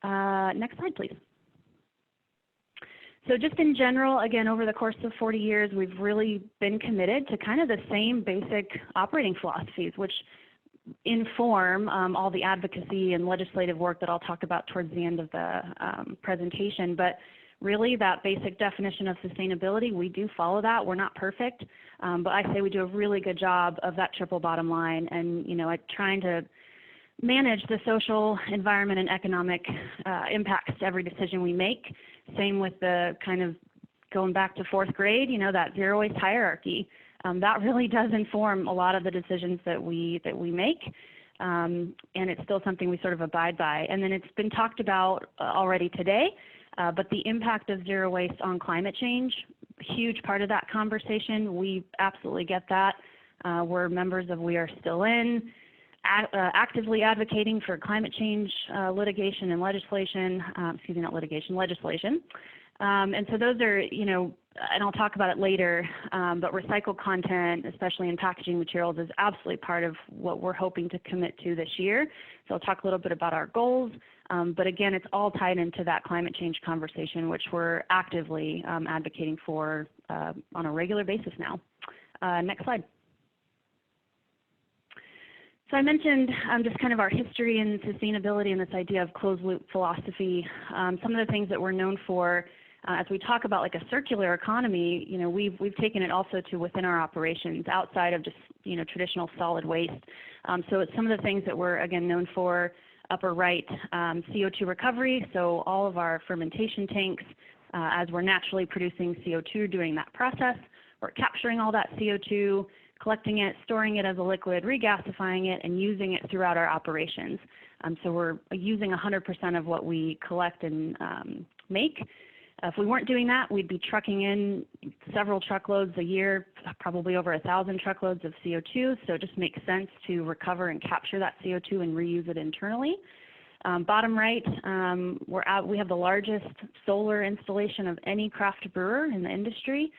Next slide, please. So just in general, again, over the course of 40 years, we've really been committed to kind of the same basic operating philosophies, which inform all the advocacy and legislative work that I'll talk about towards the end of the presentation. But really that basic definition of sustainability, we do follow that. We're not perfect, but I say we do a really good job of that triple bottom line, and trying to manage the social, environment, and economic impacts to every decision we make. Same with the kind of going back to 4th grade, that zero waste hierarchy. That really does inform a lot of the decisions that we make, and it's still something we sort of abide by. And then it's been talked about already today, but the impact of zero waste on climate change, huge part of that conversation. We absolutely get that. We're members of We Are Still In, actively advocating for climate change litigation and legislation, excuse me, not litigation, legislation. And so those are, and I'll talk about it later, but recycled content, especially in packaging materials, is absolutely part of what we're hoping to commit to this year. So I'll talk a little bit about our goals, but again, it's all tied into that climate change conversation, which we're actively advocating for on a regular basis now. Next slide. So I mentioned just kind of our history in sustainability and this idea of closed loop philosophy. Some of the things that we're known for as we talk about like a circular economy, we've taken it also to within our operations outside of just, traditional solid waste. So it's some of the things that we're, again, known for. Upper right, CO2 recovery. So all of our fermentation tanks, as we're naturally producing CO2 during that process, we're capturing all that CO2, collecting it, storing it as a liquid, regasifying it, and using it throughout our operations. So we're using 100% of what we collect and make. If we weren't doing that, we'd be trucking in several truckloads a year, probably over 1,000 truckloads of CO2. So it just makes sense to recover and capture that CO2 and reuse it internally. Bottom right, we have the largest solar installation of any craft brewer in the industry.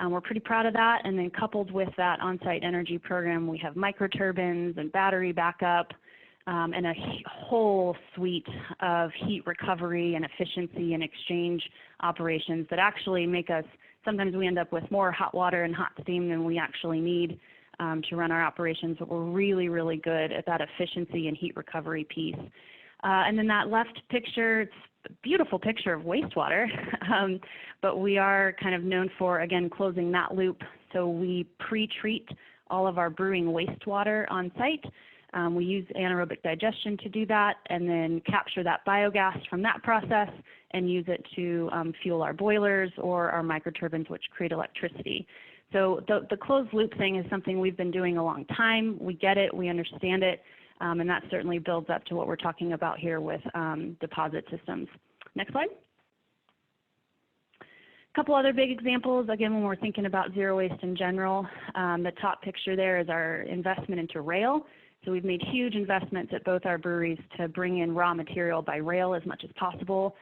We're pretty proud of that. And then coupled with that on-site energy program, we have microturbines and battery backup, and a whole suite of heat recovery and efficiency and exchange operations that actually make us, sometimes we end up with more hot water and hot steam than we actually need to run our operations, but we're really, really good at that efficiency and heat recovery piece. And then that left picture, it's a beautiful picture of wastewater, but we are kind of known for, again, closing that loop. So we pre-treat all of our brewing wastewater on site. We use anaerobic digestion to do that, and then capture that biogas from that process and use it to fuel our boilers or our microturbines, which create electricity. So the closed loop thing is something we've been doing a long time. We get it, we understand it, and that certainly builds up to what we're talking about here with deposit systems. Next slide. A couple other big examples, again, when we're thinking about zero waste in general. The top picture there is our investment into rail. So we've made huge investments at both our breweries to bring in raw material by rail as much as possible.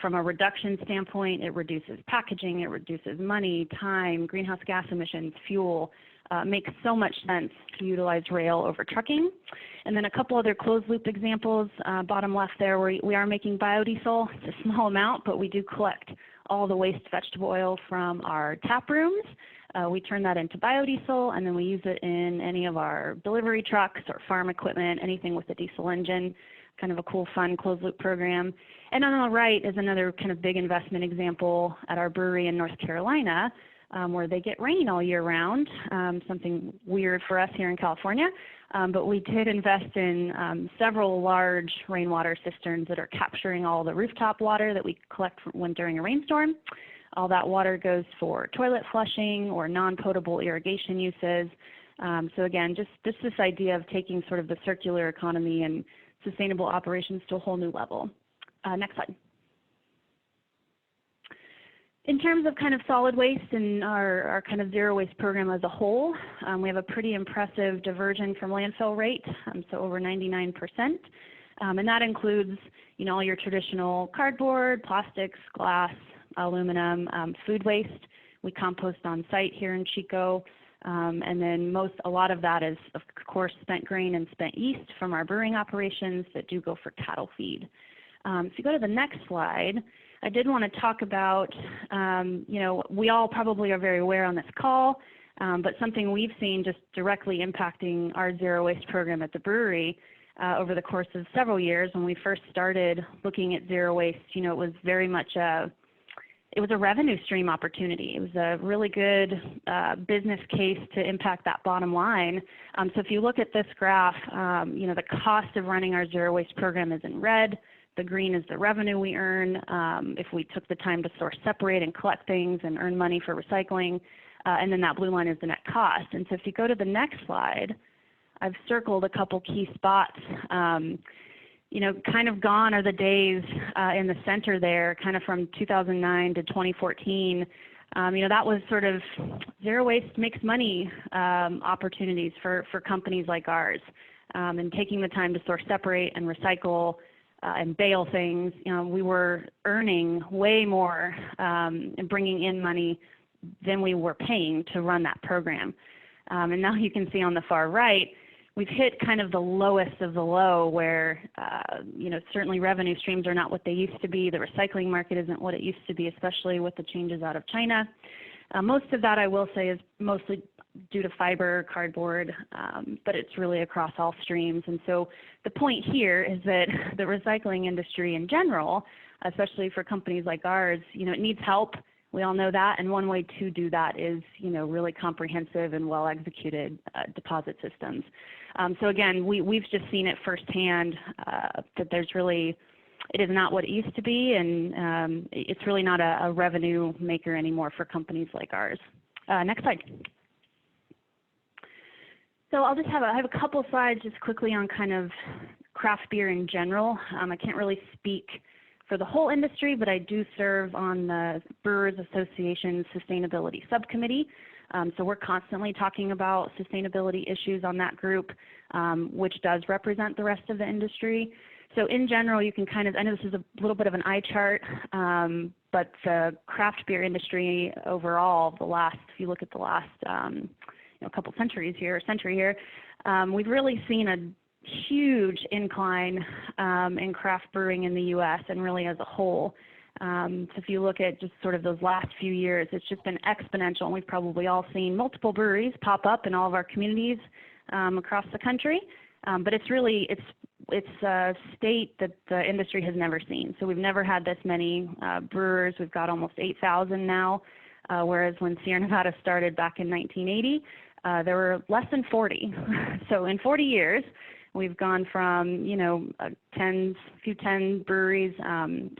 From a reduction standpoint, it reduces packaging, it reduces money, time, greenhouse gas emissions, fuel. makes so much sense to utilize rail over trucking. And then a couple other closed loop examples, bottom left there, where we are making biodiesel. It's a small amount, but we do collect all the waste vegetable oil from our tap rooms. We turn that into biodiesel, and then we use it in any of our delivery trucks or farm equipment, anything with a diesel engine. Kind of a cool, fun closed loop program. And on the right is another kind of big investment example at our brewery in North Carolina, where they get rain all year round, something weird for us here in California. But we did invest in several large rainwater cisterns that are capturing all the rooftop water that we collect during a rainstorm. All that water goes for toilet flushing or non-potable irrigation uses. So again, just this idea of taking sort of the circular economy and sustainable operations to a whole new level. Next slide. In terms of kind of solid waste and our kind of zero waste program as a whole, we have a pretty impressive diversion from landfill rate, so over 99%. And that includes, all your traditional cardboard, plastics, glass, aluminum, food waste. We compost on site here in Chico. And then a lot of that is, of course, spent grain and spent yeast from our brewing operations that do go for cattle feed. If you go to the next slide, I did want to talk about, we all probably are very aware on this call, but something we've seen just directly impacting our zero waste program at the brewery over the course of several years. When we first started looking at zero waste, it was very much it was a revenue stream opportunity. It was a really good business case to impact that bottom line. So if you look at this graph, the cost of running our zero waste program is in red. The green is the revenue we earn if we took the time to source, separate, and collect things and earn money for recycling. And then that blue line is the net cost. And so if you go to the next slide, I've circled a couple key spots. Kind of gone are the days in the center there, kind of from 2009 to 2014. That was sort of zero waste makes money opportunities for companies like ours. And taking the time to source, separate, and recycle and bale things, we were earning way more and bringing in money than we were paying to run that program. And now you can see on the far right, we've hit kind of the lowest of the low where, certainly revenue streams are not what they used to be. The recycling market isn't what it used to be, especially with the changes out of China. Most of that, I will say, is mostly due to fiber, cardboard, but it's really across all streams. And so the point here is that the recycling industry in general, especially for companies like ours, it needs help. We all know that, and one way to do that is, really comprehensive and well-executed deposit systems. So again, we've just seen it firsthand that it is not what it used to be, and it's really not a revenue maker anymore for companies like ours. Next slide. So I'll just I have a couple slides just quickly on kind of craft beer in general. I can't really speak for the whole industry, but I do serve on the Brewers Association Sustainability Subcommittee. So we're constantly talking about sustainability issues on that group, which does represent the rest of the industry. So in general, you can kind of, I know this is a little bit of an eye chart, but the craft beer industry overall, if you look at the last couple century here, we've really seen a huge incline in craft brewing in the U.S. and really as a whole. So if you look at just sort of those last few years, it's just been exponential, and we've probably all seen multiple breweries pop up in all of our communities across the country. But it's a state that the industry has never seen. So we've never had this many brewers. We've got almost 8,000 now, whereas when Sierra Nevada started back in 1980, there were less than 40. So in 40 years, we've gone from, few 10 breweries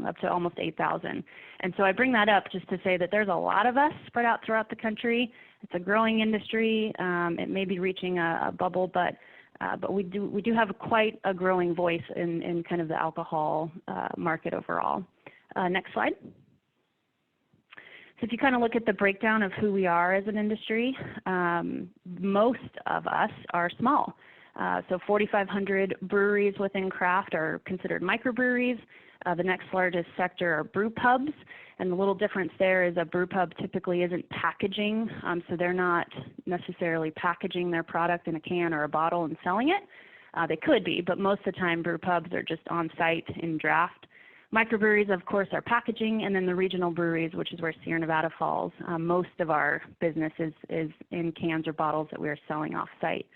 up to almost 8,000. And so I bring that up just to say that there's a lot of us spread out throughout the country. It's a growing industry. It may be reaching a bubble, but we do have quite a growing voice in kind of the alcohol market overall. Next slide. So if you kind of look at the breakdown of who we are as an industry, most of us are small. So 4,500 breweries within craft are considered microbreweries. The next largest sector are brew pubs, and the little difference there is a brew pub typically isn't packaging, so they're not necessarily packaging their product in a can or a bottle and selling it. They could be, but most of the time brew pubs are just on site in draft. Microbreweries, of course, are packaging, and then the regional breweries, which is where Sierra Nevada falls. Most of our business is in cans or bottles that we are selling off site.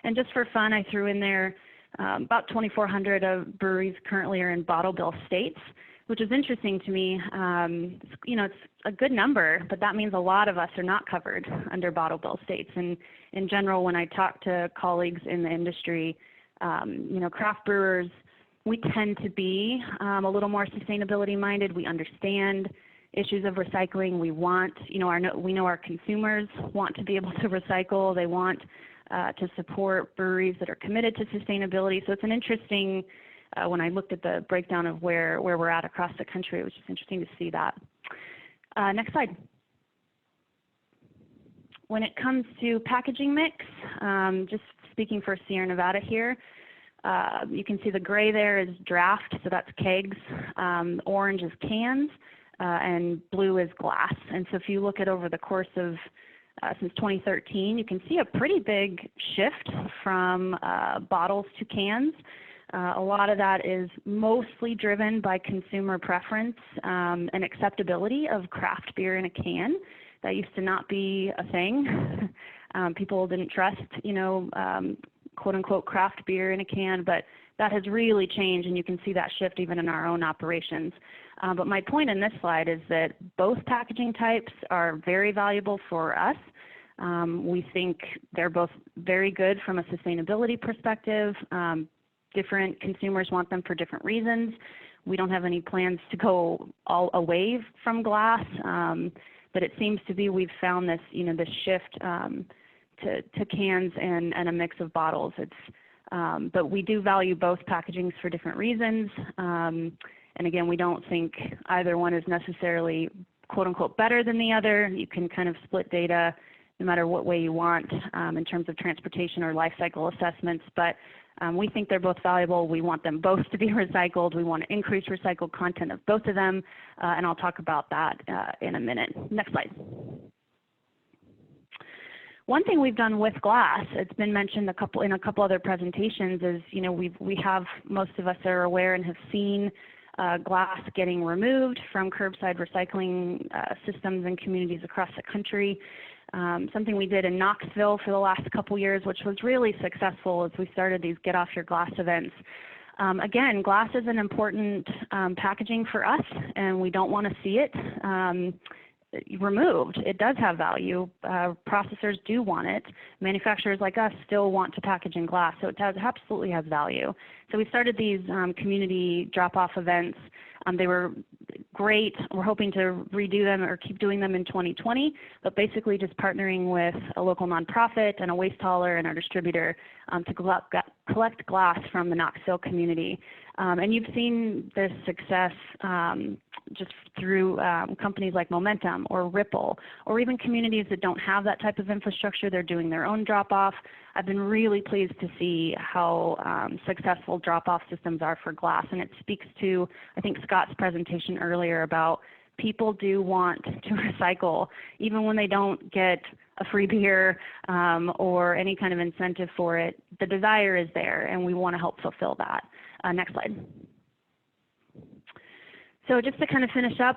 And just for fun, I threw in there about 2,400 of breweries currently are in bottle bill states, which is interesting to me. You know, it's a good number, but that means a lot of us are not covered under bottle bill states. And in general, when I talk to colleagues in the industry, you know, craft brewers, we tend to be a little more sustainability minded. We understand issues of recycling. We want, you know, we know our consumers want to be able to recycle. They want to support breweries that are committed to sustainability. So it's an interesting, when I looked at the breakdown of where we're at across the country, it was just interesting to see that. Next slide. When it comes to packaging mix, just speaking for Sierra Nevada here, you can see the gray there is draft, so that's kegs. Orange is cans, and blue is glass. And so if you look at over the course of since 2013, you can see a pretty big shift from bottles to cans. A lot of that is mostly driven by consumer preference and acceptability of craft beer in a can. That used to not be a thing. People didn't trust, you know, quote unquote craft beer in a can, but that has really changed, and you can see that shift even in our own operations. But my point in this slide is that both packaging types are very valuable for us. We think they're both very good from a sustainability perspective. Different consumers want them for different reasons. We don't have any plans to go all away from glass, but it seems to be we've found this, you know, this shift to cans and a mix of bottles. But we do value both packagings for different reasons. And again, we don't think either one is necessarily quote unquote better than the other. You can kind of split data no matter what way you want in terms of transportation or life cycle assessments. But we think they're both valuable. We want them both to be recycled. We want to increase recycled content of both of them. And I'll talk about that in a minute. Next slide. One thing we've done with glass, it's been mentioned in a couple other presentations, is, you know, we have, most of us are aware and have seen glass getting removed from curbside recycling systems and communities across the country. Something we did in Knoxville for the last couple years, which was really successful, as we started these Get Off Your Glass events. Again, glass is an important packaging for us, and we don't want to see it removed. It does have value. Processors do want it. Manufacturers like us still want to package in glass, so it absolutely has value. So we started these community drop-off events. They were great. We're hoping to redo them or keep doing them in 2020, but basically just partnering with a local nonprofit and a waste hauler and our distributor to collect glass from the Knoxville community. And you've seen this success just through companies like Momentum or Ripple, or even communities that don't have that type of infrastructure. They're doing their own drop-off. I've been really pleased to see how successful drop-off systems are for glass, and it speaks to, I think, Scott's presentation earlier about people do want to recycle, even when they don't get a free beer or any kind of incentive for it. The desire is there, and we want to help fulfill that. Next slide. So just to kind of finish up,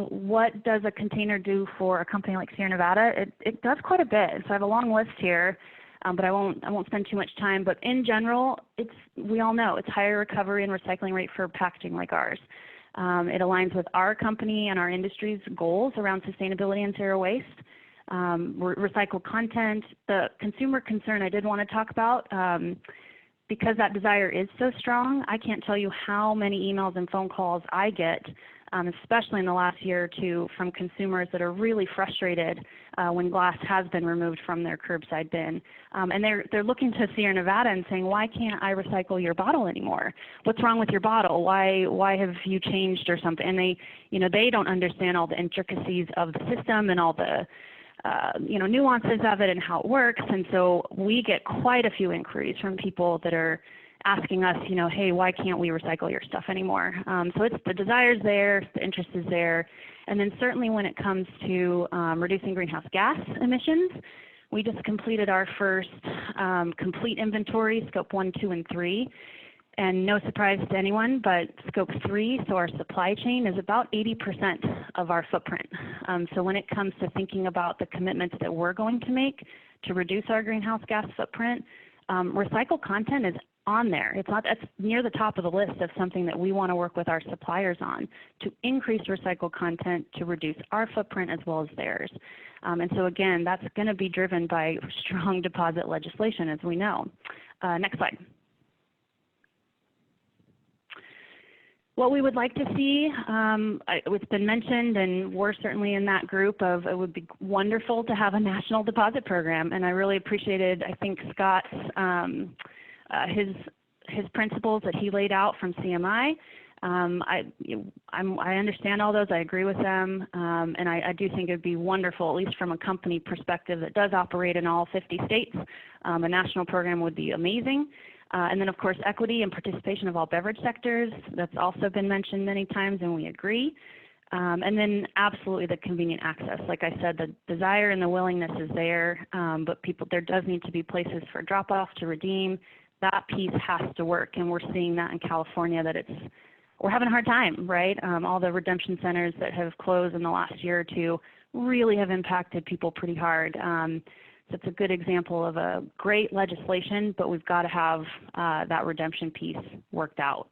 what does a container do for a company like Sierra Nevada? It does quite a bit. So I have a long list here, but I won't spend too much time. But in general, we all know it's higher recovery and recycling rate for packaging like ours. It aligns with our company and our industry's goals around sustainability and zero waste. Recycled content, the consumer concern I did want to talk about. Because that desire is so strong, I can't tell you how many emails and phone calls I get, especially in the last year or two, from consumers that are really frustrated when glass has been removed from their curbside bin. And they're looking to Sierra Nevada and saying, why can't I recycle your bottle anymore? What's wrong with your bottle? Why have you changed or something? And they don't understand all the intricacies of the system and all the nuances of it and how it works. And so we get quite a few inquiries from people that are asking us, hey, why can't we recycle your stuff anymore? So it's the desire's there, the interest is there. And then certainly when it comes to reducing greenhouse gas emissions, we just completed our first complete inventory, scope 1, 2, and 3. And no surprise to anyone, but scope 3, so our supply chain, is about 80% of our footprint. So when it comes to thinking about the commitments that we're going to make to reduce our greenhouse gas footprint, recycled content is on there. That's near the top of the list of something that we want to work with our suppliers on, to increase recycled content to reduce our footprint as well as theirs. And so again, that's going to be driven by strong deposit legislation, as we know. Next slide. What we would like to see, it's been mentioned, and we're certainly in that group of, it would be wonderful to have a national deposit program. And I really appreciated, I think, Scott's, his principles that he laid out from CMI. I understand all those, I agree with them, and I do think it would be wonderful, at least from a company perspective that does operate in all 50 states. A national program would be amazing. And then, of course, equity and participation of all beverage sectors. That's also been mentioned many times, and we agree. And then absolutely the convenient access. Like I said, the desire and the willingness is there, but there does need to be places for drop-off to redeem. That piece has to work, and we're seeing that in California, that we're having a hard time, right? All the redemption centers that have closed in the last year or two really have impacted people pretty hard. So it's a good example of a great legislation, but we've got to have that redemption piece worked out.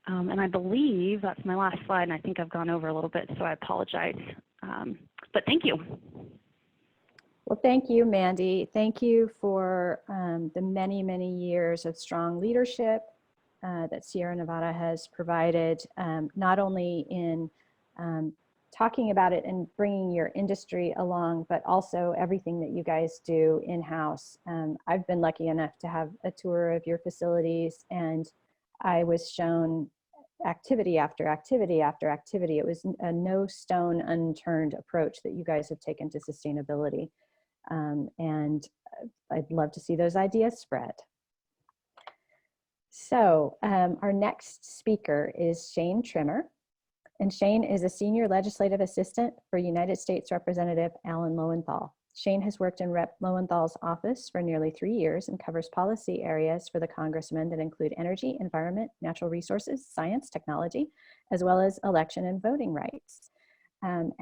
And I believe that's my last slide, and I think I've gone over a little bit, so I apologize. But thank you. Well, thank you, Mandy. Thank you for the many, many years of strong leadership that Sierra Nevada has provided, not only in talking about it and bringing your industry along, but also everything that you guys do in-house. I've been lucky enough to have a tour of your facilities, and I was shown activity after activity after activity. It was a no stone unturned approach that you guys have taken to sustainability. And I'd love to see those ideas spread. So our next speaker is Shane Trimmer. And Shane is a senior legislative assistant for United States Representative Alan Lowenthal. Shane has worked in Rep. Lowenthal's office for nearly 3 years and covers policy areas for the congressman that include energy, environment, natural resources, science, technology, as well as election and voting rights. On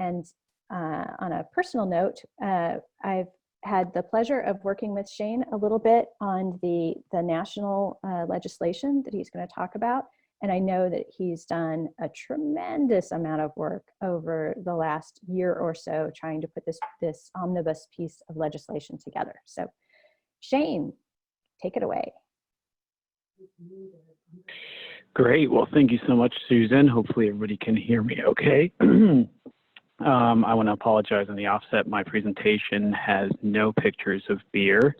a personal note, I've had the pleasure of working with Shane a little bit on the national legislation that he's going to talk about. And I know that he's done a tremendous amount of work over the last year or so trying to put this omnibus piece of legislation together. So Shane, take it away. Great. Well, thank you so much, Susan. Hopefully everybody can hear me okay. I want to apologize on the offset. My presentation has no pictures of beer.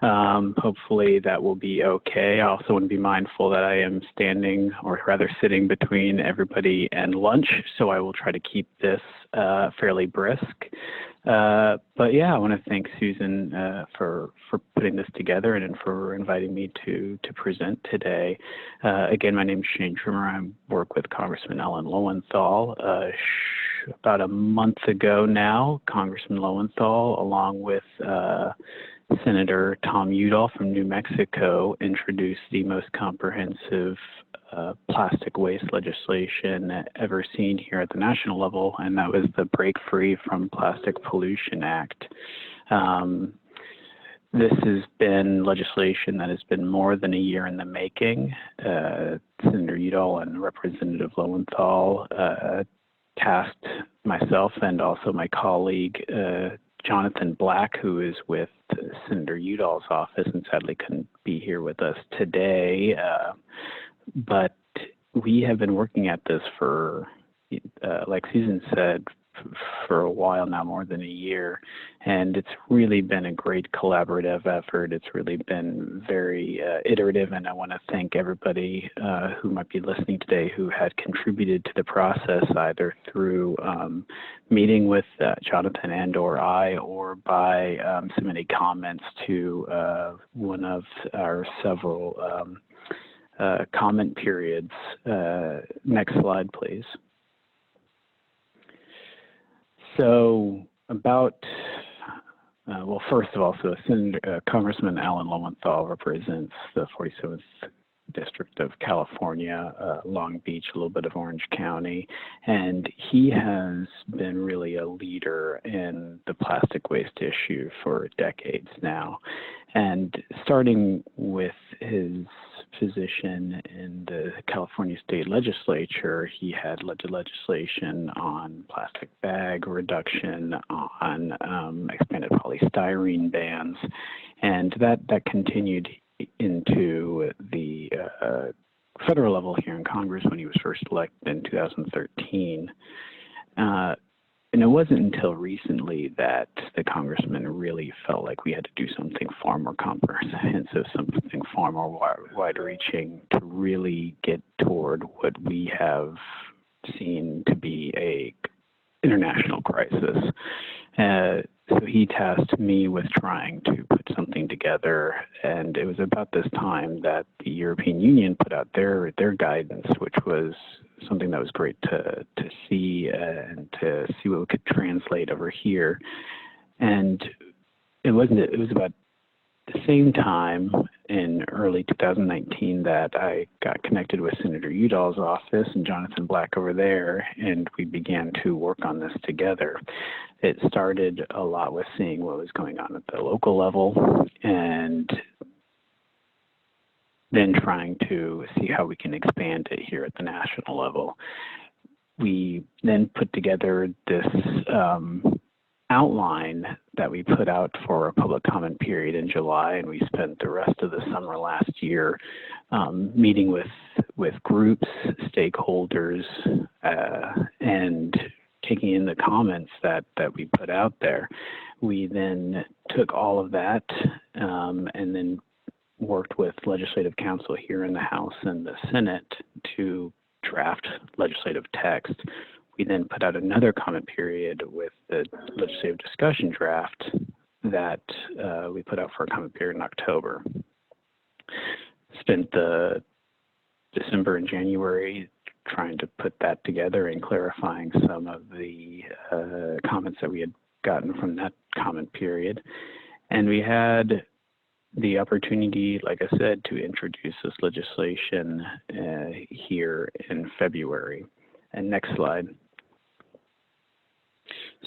Hopefully that will be okay. I also want to be mindful that I am standing, or rather sitting, between everybody and lunch, so I will try to keep this fairly brisk. But yeah, I want to thank Susan for putting this together and for inviting me to present today. Again, my name is Shane Trimmer. I work with Congressman Alan Lowenthal. About a month ago now, Congressman Lowenthal, along with Senator Tom Udall from New Mexico, introduced the most comprehensive plastic waste legislation ever seen here at the national level, and that was the Break Free from Plastic Pollution Act. This has been legislation that has been more than a year in the making. Senator Udall and Representative Lowenthal tasked myself and also my colleague, Jonathan Black, who is with Senator Udall's office and sadly couldn't be here with us today. But we have been working at this for, like Susan said, for a while now, more than a year, and it's really been a great collaborative effort. It's really been very iterative, and I want to thank everybody who might be listening today who had contributed to the process, either through meeting with Jonathan and or I, or by submitting comments to one of our several comment periods. Next slide, please. So about, well, first of all, so Congressman Alan Lowenthal represents the 47th District of California, Long Beach, a little bit of Orange County, and he has been really a leader in the plastic waste issue for decades now. And starting with his position in the California state legislature, he had led legislation on plastic bag reduction, on expanded polystyrene bans, and that continued into the federal level here in Congress when he was first elected in 2013. And it wasn't until recently that the congressman really felt like we had to do something far more comprehensive, something far more wide-reaching to really get toward what we have seen to be a international crisis. So he tasked me with trying to put something together, and it was about this time that the European Union put out their guidance, which was something that was great to see and to see what we could translate over here. And it was about the same time in early 2019 that I got connected with Senator Udall's office and Jonathan Black over there, and we began to work on this together. It started a lot with seeing what was going on at the local level, and then trying to see how we can expand it here at the national level. We then put together this outline that we put out for a public comment period in July, and we spent the rest of the summer last year meeting with groups, stakeholders, and taking in the comments that we put out there. We then took all of that and then worked with legislative counsel here in the House and the Senate to draft legislative text. We then put out another comment period with the legislative discussion draft that we put out for a comment period in October. Spent the December and January trying to put that together and clarifying some of the comments that we had gotten from that comment period. And we had the opportunity, like I said, to introduce this legislation here in February. And next slide.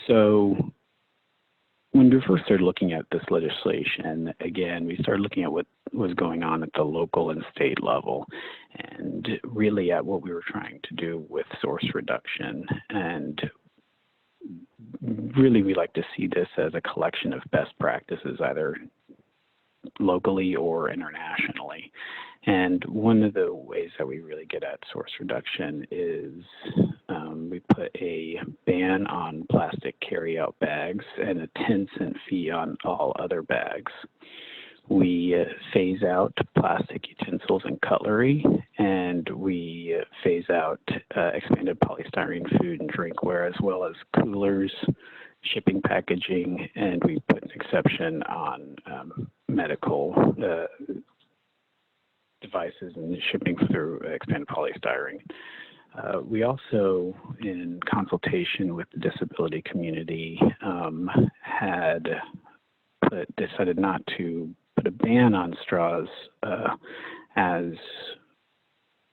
So when we first started looking at this legislation, again, we started looking at what was going on at the local and state level, and really at what we were trying to do with source reduction. And really, we like to see this as a collection of best practices, either locally or internationally. And one of the ways that we really get at source reduction is we put a ban on plastic carryout bags and a 10-cent fee on all other bags. We phase out plastic utensils and cutlery, and we phase out expanded polystyrene food and drinkware, as well as coolers, shipping packaging, and we put an exception on medical devices and shipping through expanded polystyrene. We also, in consultation with the disability community, had decided not to put a ban on straws as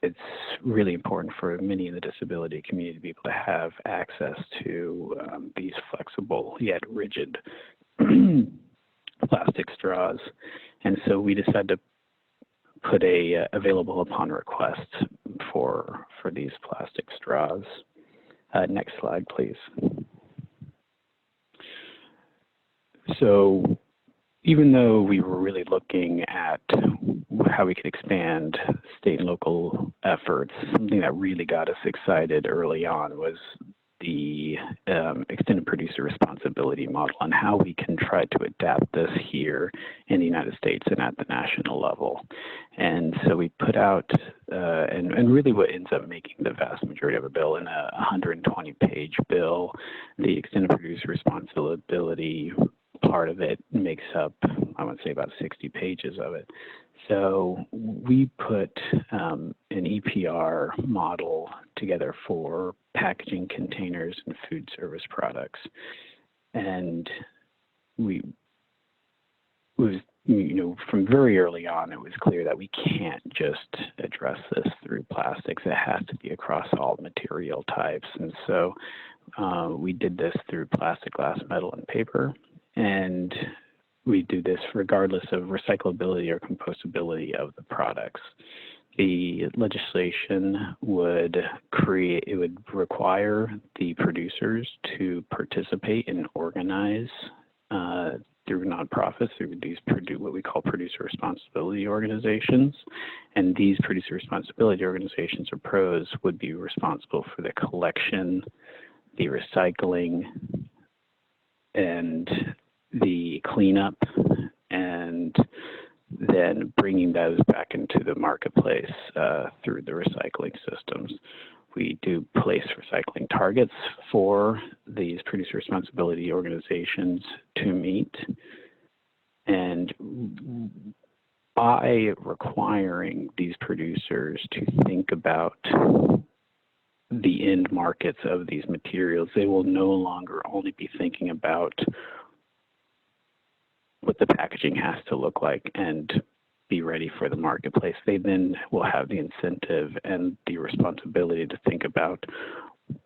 it's really important for many in the disability community to be able to have access to these flexible yet rigid plastic straws. And so we decided to put a available upon request for these plastic straws. Next slide, please. So even though we were really looking at how we could expand state and local efforts, something that really got us excited early on was the extended producer responsibility model and how we can try to adapt this here in the United States and at the national level. And so we put out, and really what ends up making the vast majority of a bill in a 120-page bill, the extended producer responsibility part of it makes up, I would say, about 60 pages of it. So we put an EPR model together for packaging containers and food service products. And from very early on, it was clear that we can't just address this through plastics. It has to be across all material types. And so we did this through plastic, glass, metal, and paper. And we do this regardless of recyclability or compostability of the products. The legislation would require the producers to participate and organize through nonprofits, through these what we call producer responsibility organizations. And these producer responsibility organizations, or PROs, would be responsible for the collection, the recycling, and the cleanup, and then bringing those back into the marketplace through the recycling systems. We do place recycling targets for these producer responsibility organizations to meet. And by requiring these producers to think about the end markets of these materials, they will no longer only be thinking about what the packaging has to look like and be ready for the marketplace. They then will have the incentive and the responsibility to think about,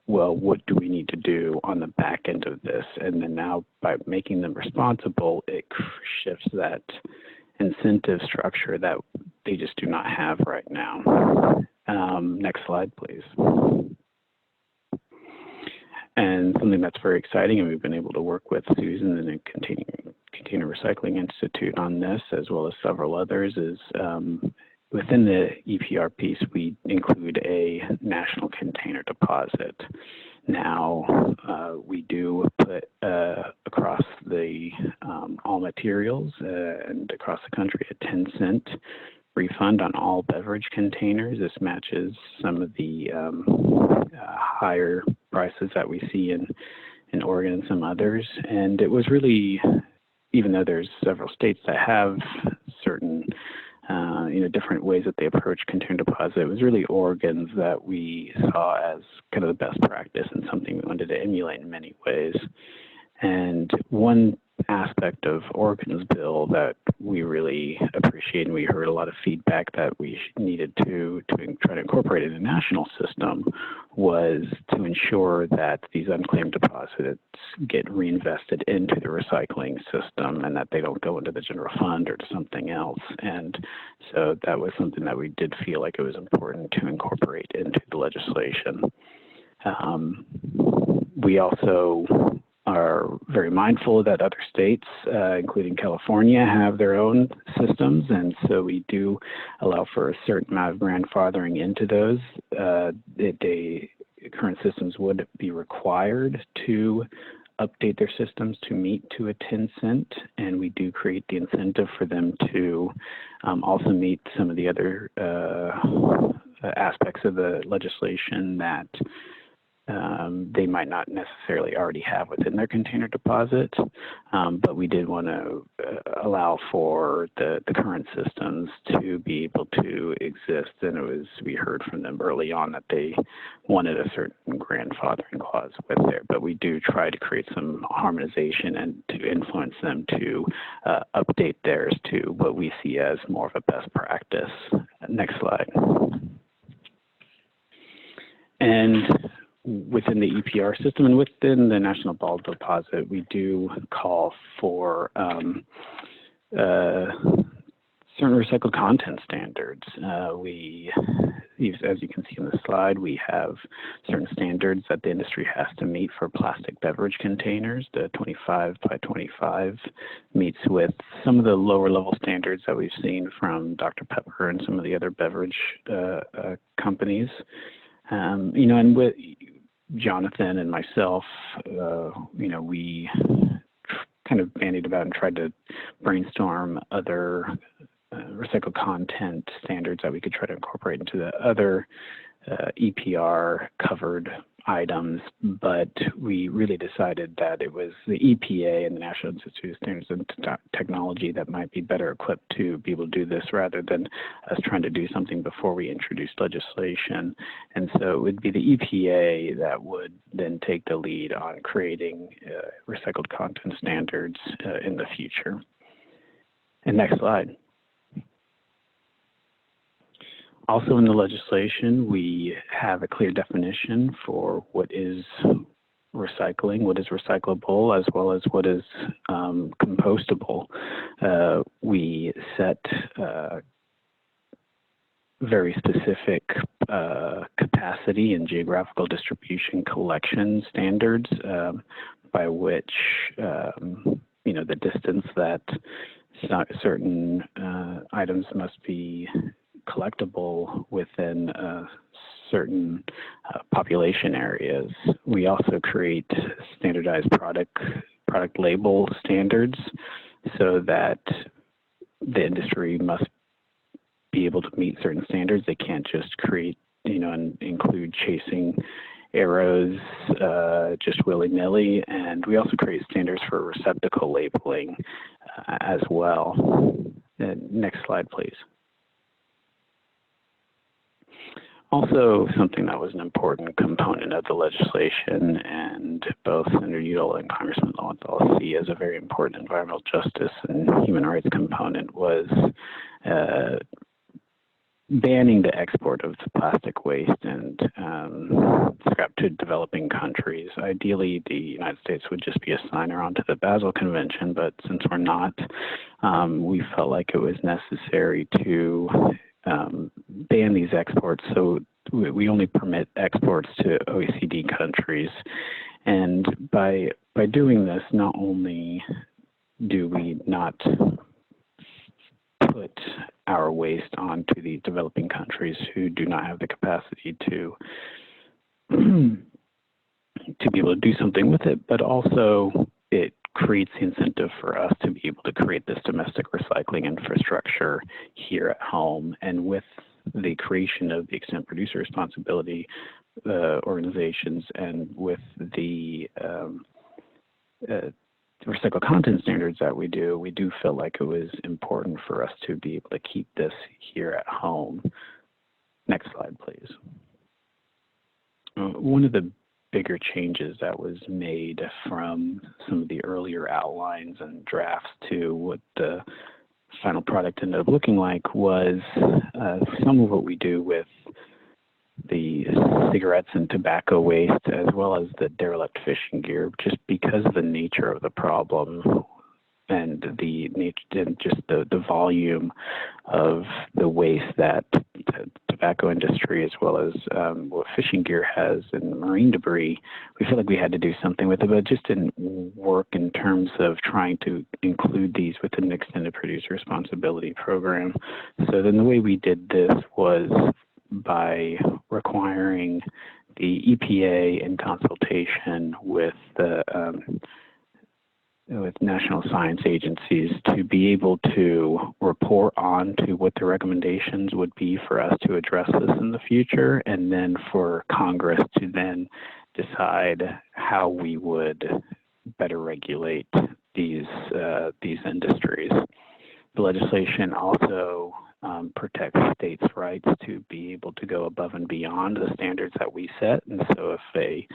well, what do we need to do on the back end of this? And then now, by making them responsible, it shifts that incentive structure that they just do not have right now. Next slide, please. And something that's very exciting, and we've been able to work with Susan and the Container Recycling Institute on this, as well as several others, is within the EPR piece, we include a national container deposit. Now, we do put across the all materials and across the country a 10-cent refund on all beverage containers. This matches some of the higher prices that we see in Oregon and some others. And it was really, even though there's several states that have certain different ways that they approach container deposit, it was really Oregon's that we saw as kind of the best practice and something we wanted to emulate in many ways. And one aspect of Oregon's bill that we really appreciate, and we heard a lot of feedback that we needed to try to incorporate in a national system, was to ensure that these unclaimed deposits get reinvested into the recycling system and that they don't go into the general fund or to something else. And so that was something that we did feel like it was important to incorporate into the legislation. We also are very mindful that other states, including California, have their own systems, and so we do allow for a certain amount of grandfathering into those. The current systems would be required to update their systems to meet to a 10-cent, and we do create the incentive for them to also meet some of the other aspects of the legislation that they might not necessarily already have within their container deposit, but we did want to allow for the current systems to be able to exist. And we heard from them early on that they wanted a certain grandfathering clause with there, but we do try to create some harmonization and to influence them to update theirs to what we see as more of a best practice. Next slide. And within the EPR system and within the National Bulk Deposit, we do call for certain recycled content standards. As you can see in the slide, we have certain standards that the industry has to meet for plastic beverage containers. The 25 by 25 meets with some of the lower level standards that we've seen from Dr. Pepper and some of the other beverage companies. And Jonathan and myself, we kind of bandied about and tried to brainstorm other recycled content standards that we could try to incorporate into the other EPR covered items, but we really decided that it was the EPA and the National Institute of Standards and Technology that might be better equipped to be able to do this rather than us trying to do something before we introduced legislation. And so it would be the EPA that would then take the lead on creating recycled content standards in the future. And next slide. Also in the legislation, we have a clear definition for what is recycling, what is recyclable, as well as what is compostable. We set very specific capacity and geographical distribution collection standards by which, the distance that certain items must be collectible within certain population areas. We also create standardized product label standards so that the industry must be able to meet certain standards. They can't just create, and include chasing arrows just willy-nilly. And we also create standards for receptacle labeling as well. Next slide, please. Also, something that was an important component of the legislation, and both Senator Udall and Congressman Lowenthal see as a very important environmental justice and human rights component, was banning the export of plastic waste and scrap to developing countries. Ideally, the United States would just be a signer onto the Basel Convention, but since we're not, we felt like it was necessary to ban these exports. So we only permit exports to OECD countries. And by doing this, not only do we not put our waste onto the developing countries who do not have the capacity to be able to do something with it, but also it creates the incentive for us to be able to create this domestic recycling infrastructure here at home. And with the creation of the extent producer responsibility organizations and with the recycled content standards that we do feel like it was important for us to be able to keep this here at home. Next slide, please. One of the bigger changes that was made from some of the earlier outlines and drafts to what the final product ended up looking like was some of what we do with the cigarettes and tobacco waste, as well as the derelict fishing gear, just because of the nature of the problem and the nature and just the volume of the waste that the tobacco industry, as well as what fishing gear has and marine debris. We feel like we had to do something with it, but it just didn't work in terms of trying to include these within the extended producer responsibility program. So then the way we did this was by requiring the EPA in consultation with the with national science agencies to be able to report on to what the recommendations would be for us to address this in the future, and then for Congress to then decide how we would better regulate these industries. The legislation also protects states' rights to be able to go above and beyond the standards that we set. And so if a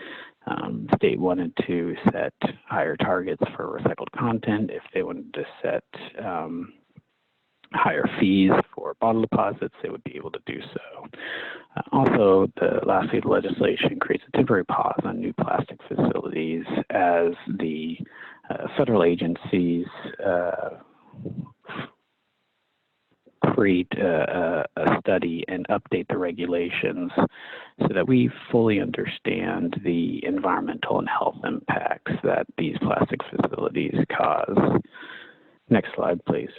state wanted to set higher targets for recycled content, if they wanted to set higher fees for bottle deposits, they would be able to do so. Also, lastly, the legislation creates a temporary pause on new plastic facilities as the federal agencies create a study and update the regulations so that we fully understand the environmental and health impacts that these plastic facilities cause. Next slide, please.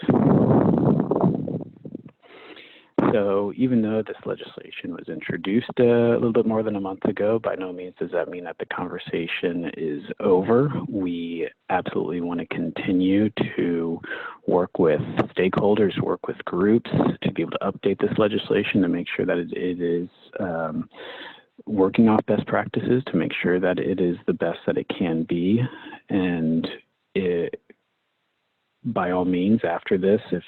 So even though this legislation was introduced a little bit more than a month ago, by no means does that mean that the conversation is over. We absolutely want to continue to work with stakeholders, work with groups to be able to update this legislation to make sure that it is working off best practices, to make sure that it is the best that it can be. And by all means, after this, if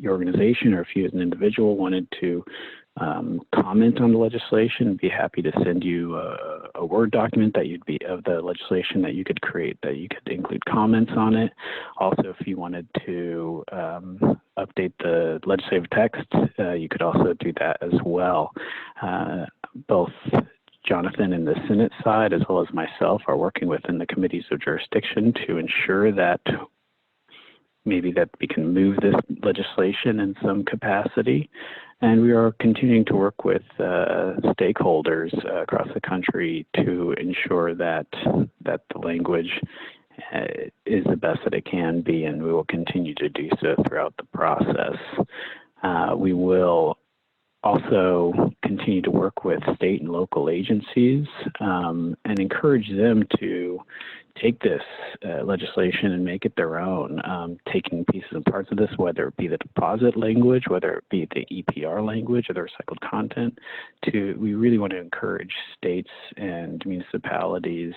your organization or if you as an individual wanted to comment on the legislation, I'd be happy to send you a Word document that you'd be of the legislation that you could create, that you could include comments on it. Also, if you wanted to update the legislative text, you could also do that as well. Both Jonathan and the Senate side, as well as myself, are working within the committees of jurisdiction to ensure that maybe that we can move this legislation in some capacity. And we are continuing to work with stakeholders across the country to ensure that the language is the best that it can be, and we will continue to do so throughout the process. We will also continue to work with state and local agencies and encourage them to take this legislation and make it their own, taking pieces and parts of this, whether it be the deposit language, whether it be the EPR language or the recycled content. We really want to encourage states and municipalities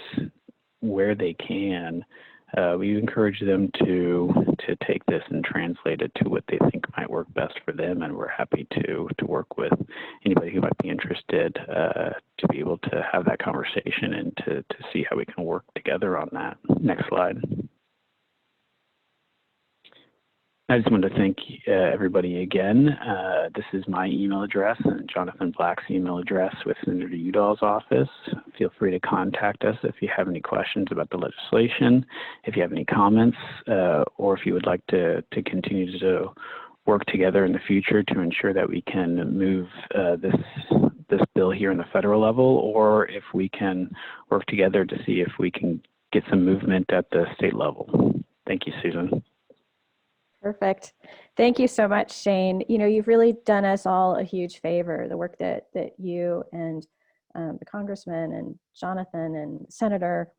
where they can. We encourage them to take this and translate it to what they think might work best for them, and we're happy to work with anybody who might be interested to be able to have that conversation and to see how we can work together on that. Next slide. I just want to thank everybody again. This is my email address and Jonathan Black's email address with Senator Udall's office. Feel free to contact us if you have any questions about the legislation, if you have any comments, or if you would like to continue to work together in the future to ensure that we can move this bill here in the federal level, or if we can work together to see if we can get some movement at the state level. Thank you, Susan. Perfect. Thank you so much, Shane. You know, you've really done us all a huge favor. The work that you and the Congressman and Jonathan and Senator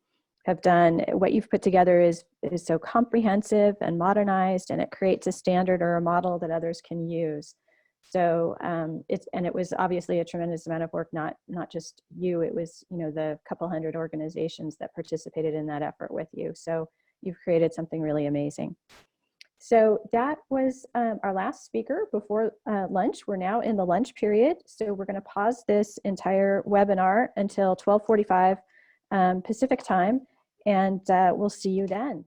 have done, what you've put together is so comprehensive and modernized, and it creates a standard or a model that others can use. So it was obviously a tremendous amount of work, not just you. It was, you know, the couple hundred organizations that participated in that effort with you. So you've created something really amazing. So that was our last speaker before lunch. We're now in the lunch period. So we're going to pause this entire webinar until 12:45 Pacific time, and we'll see you then.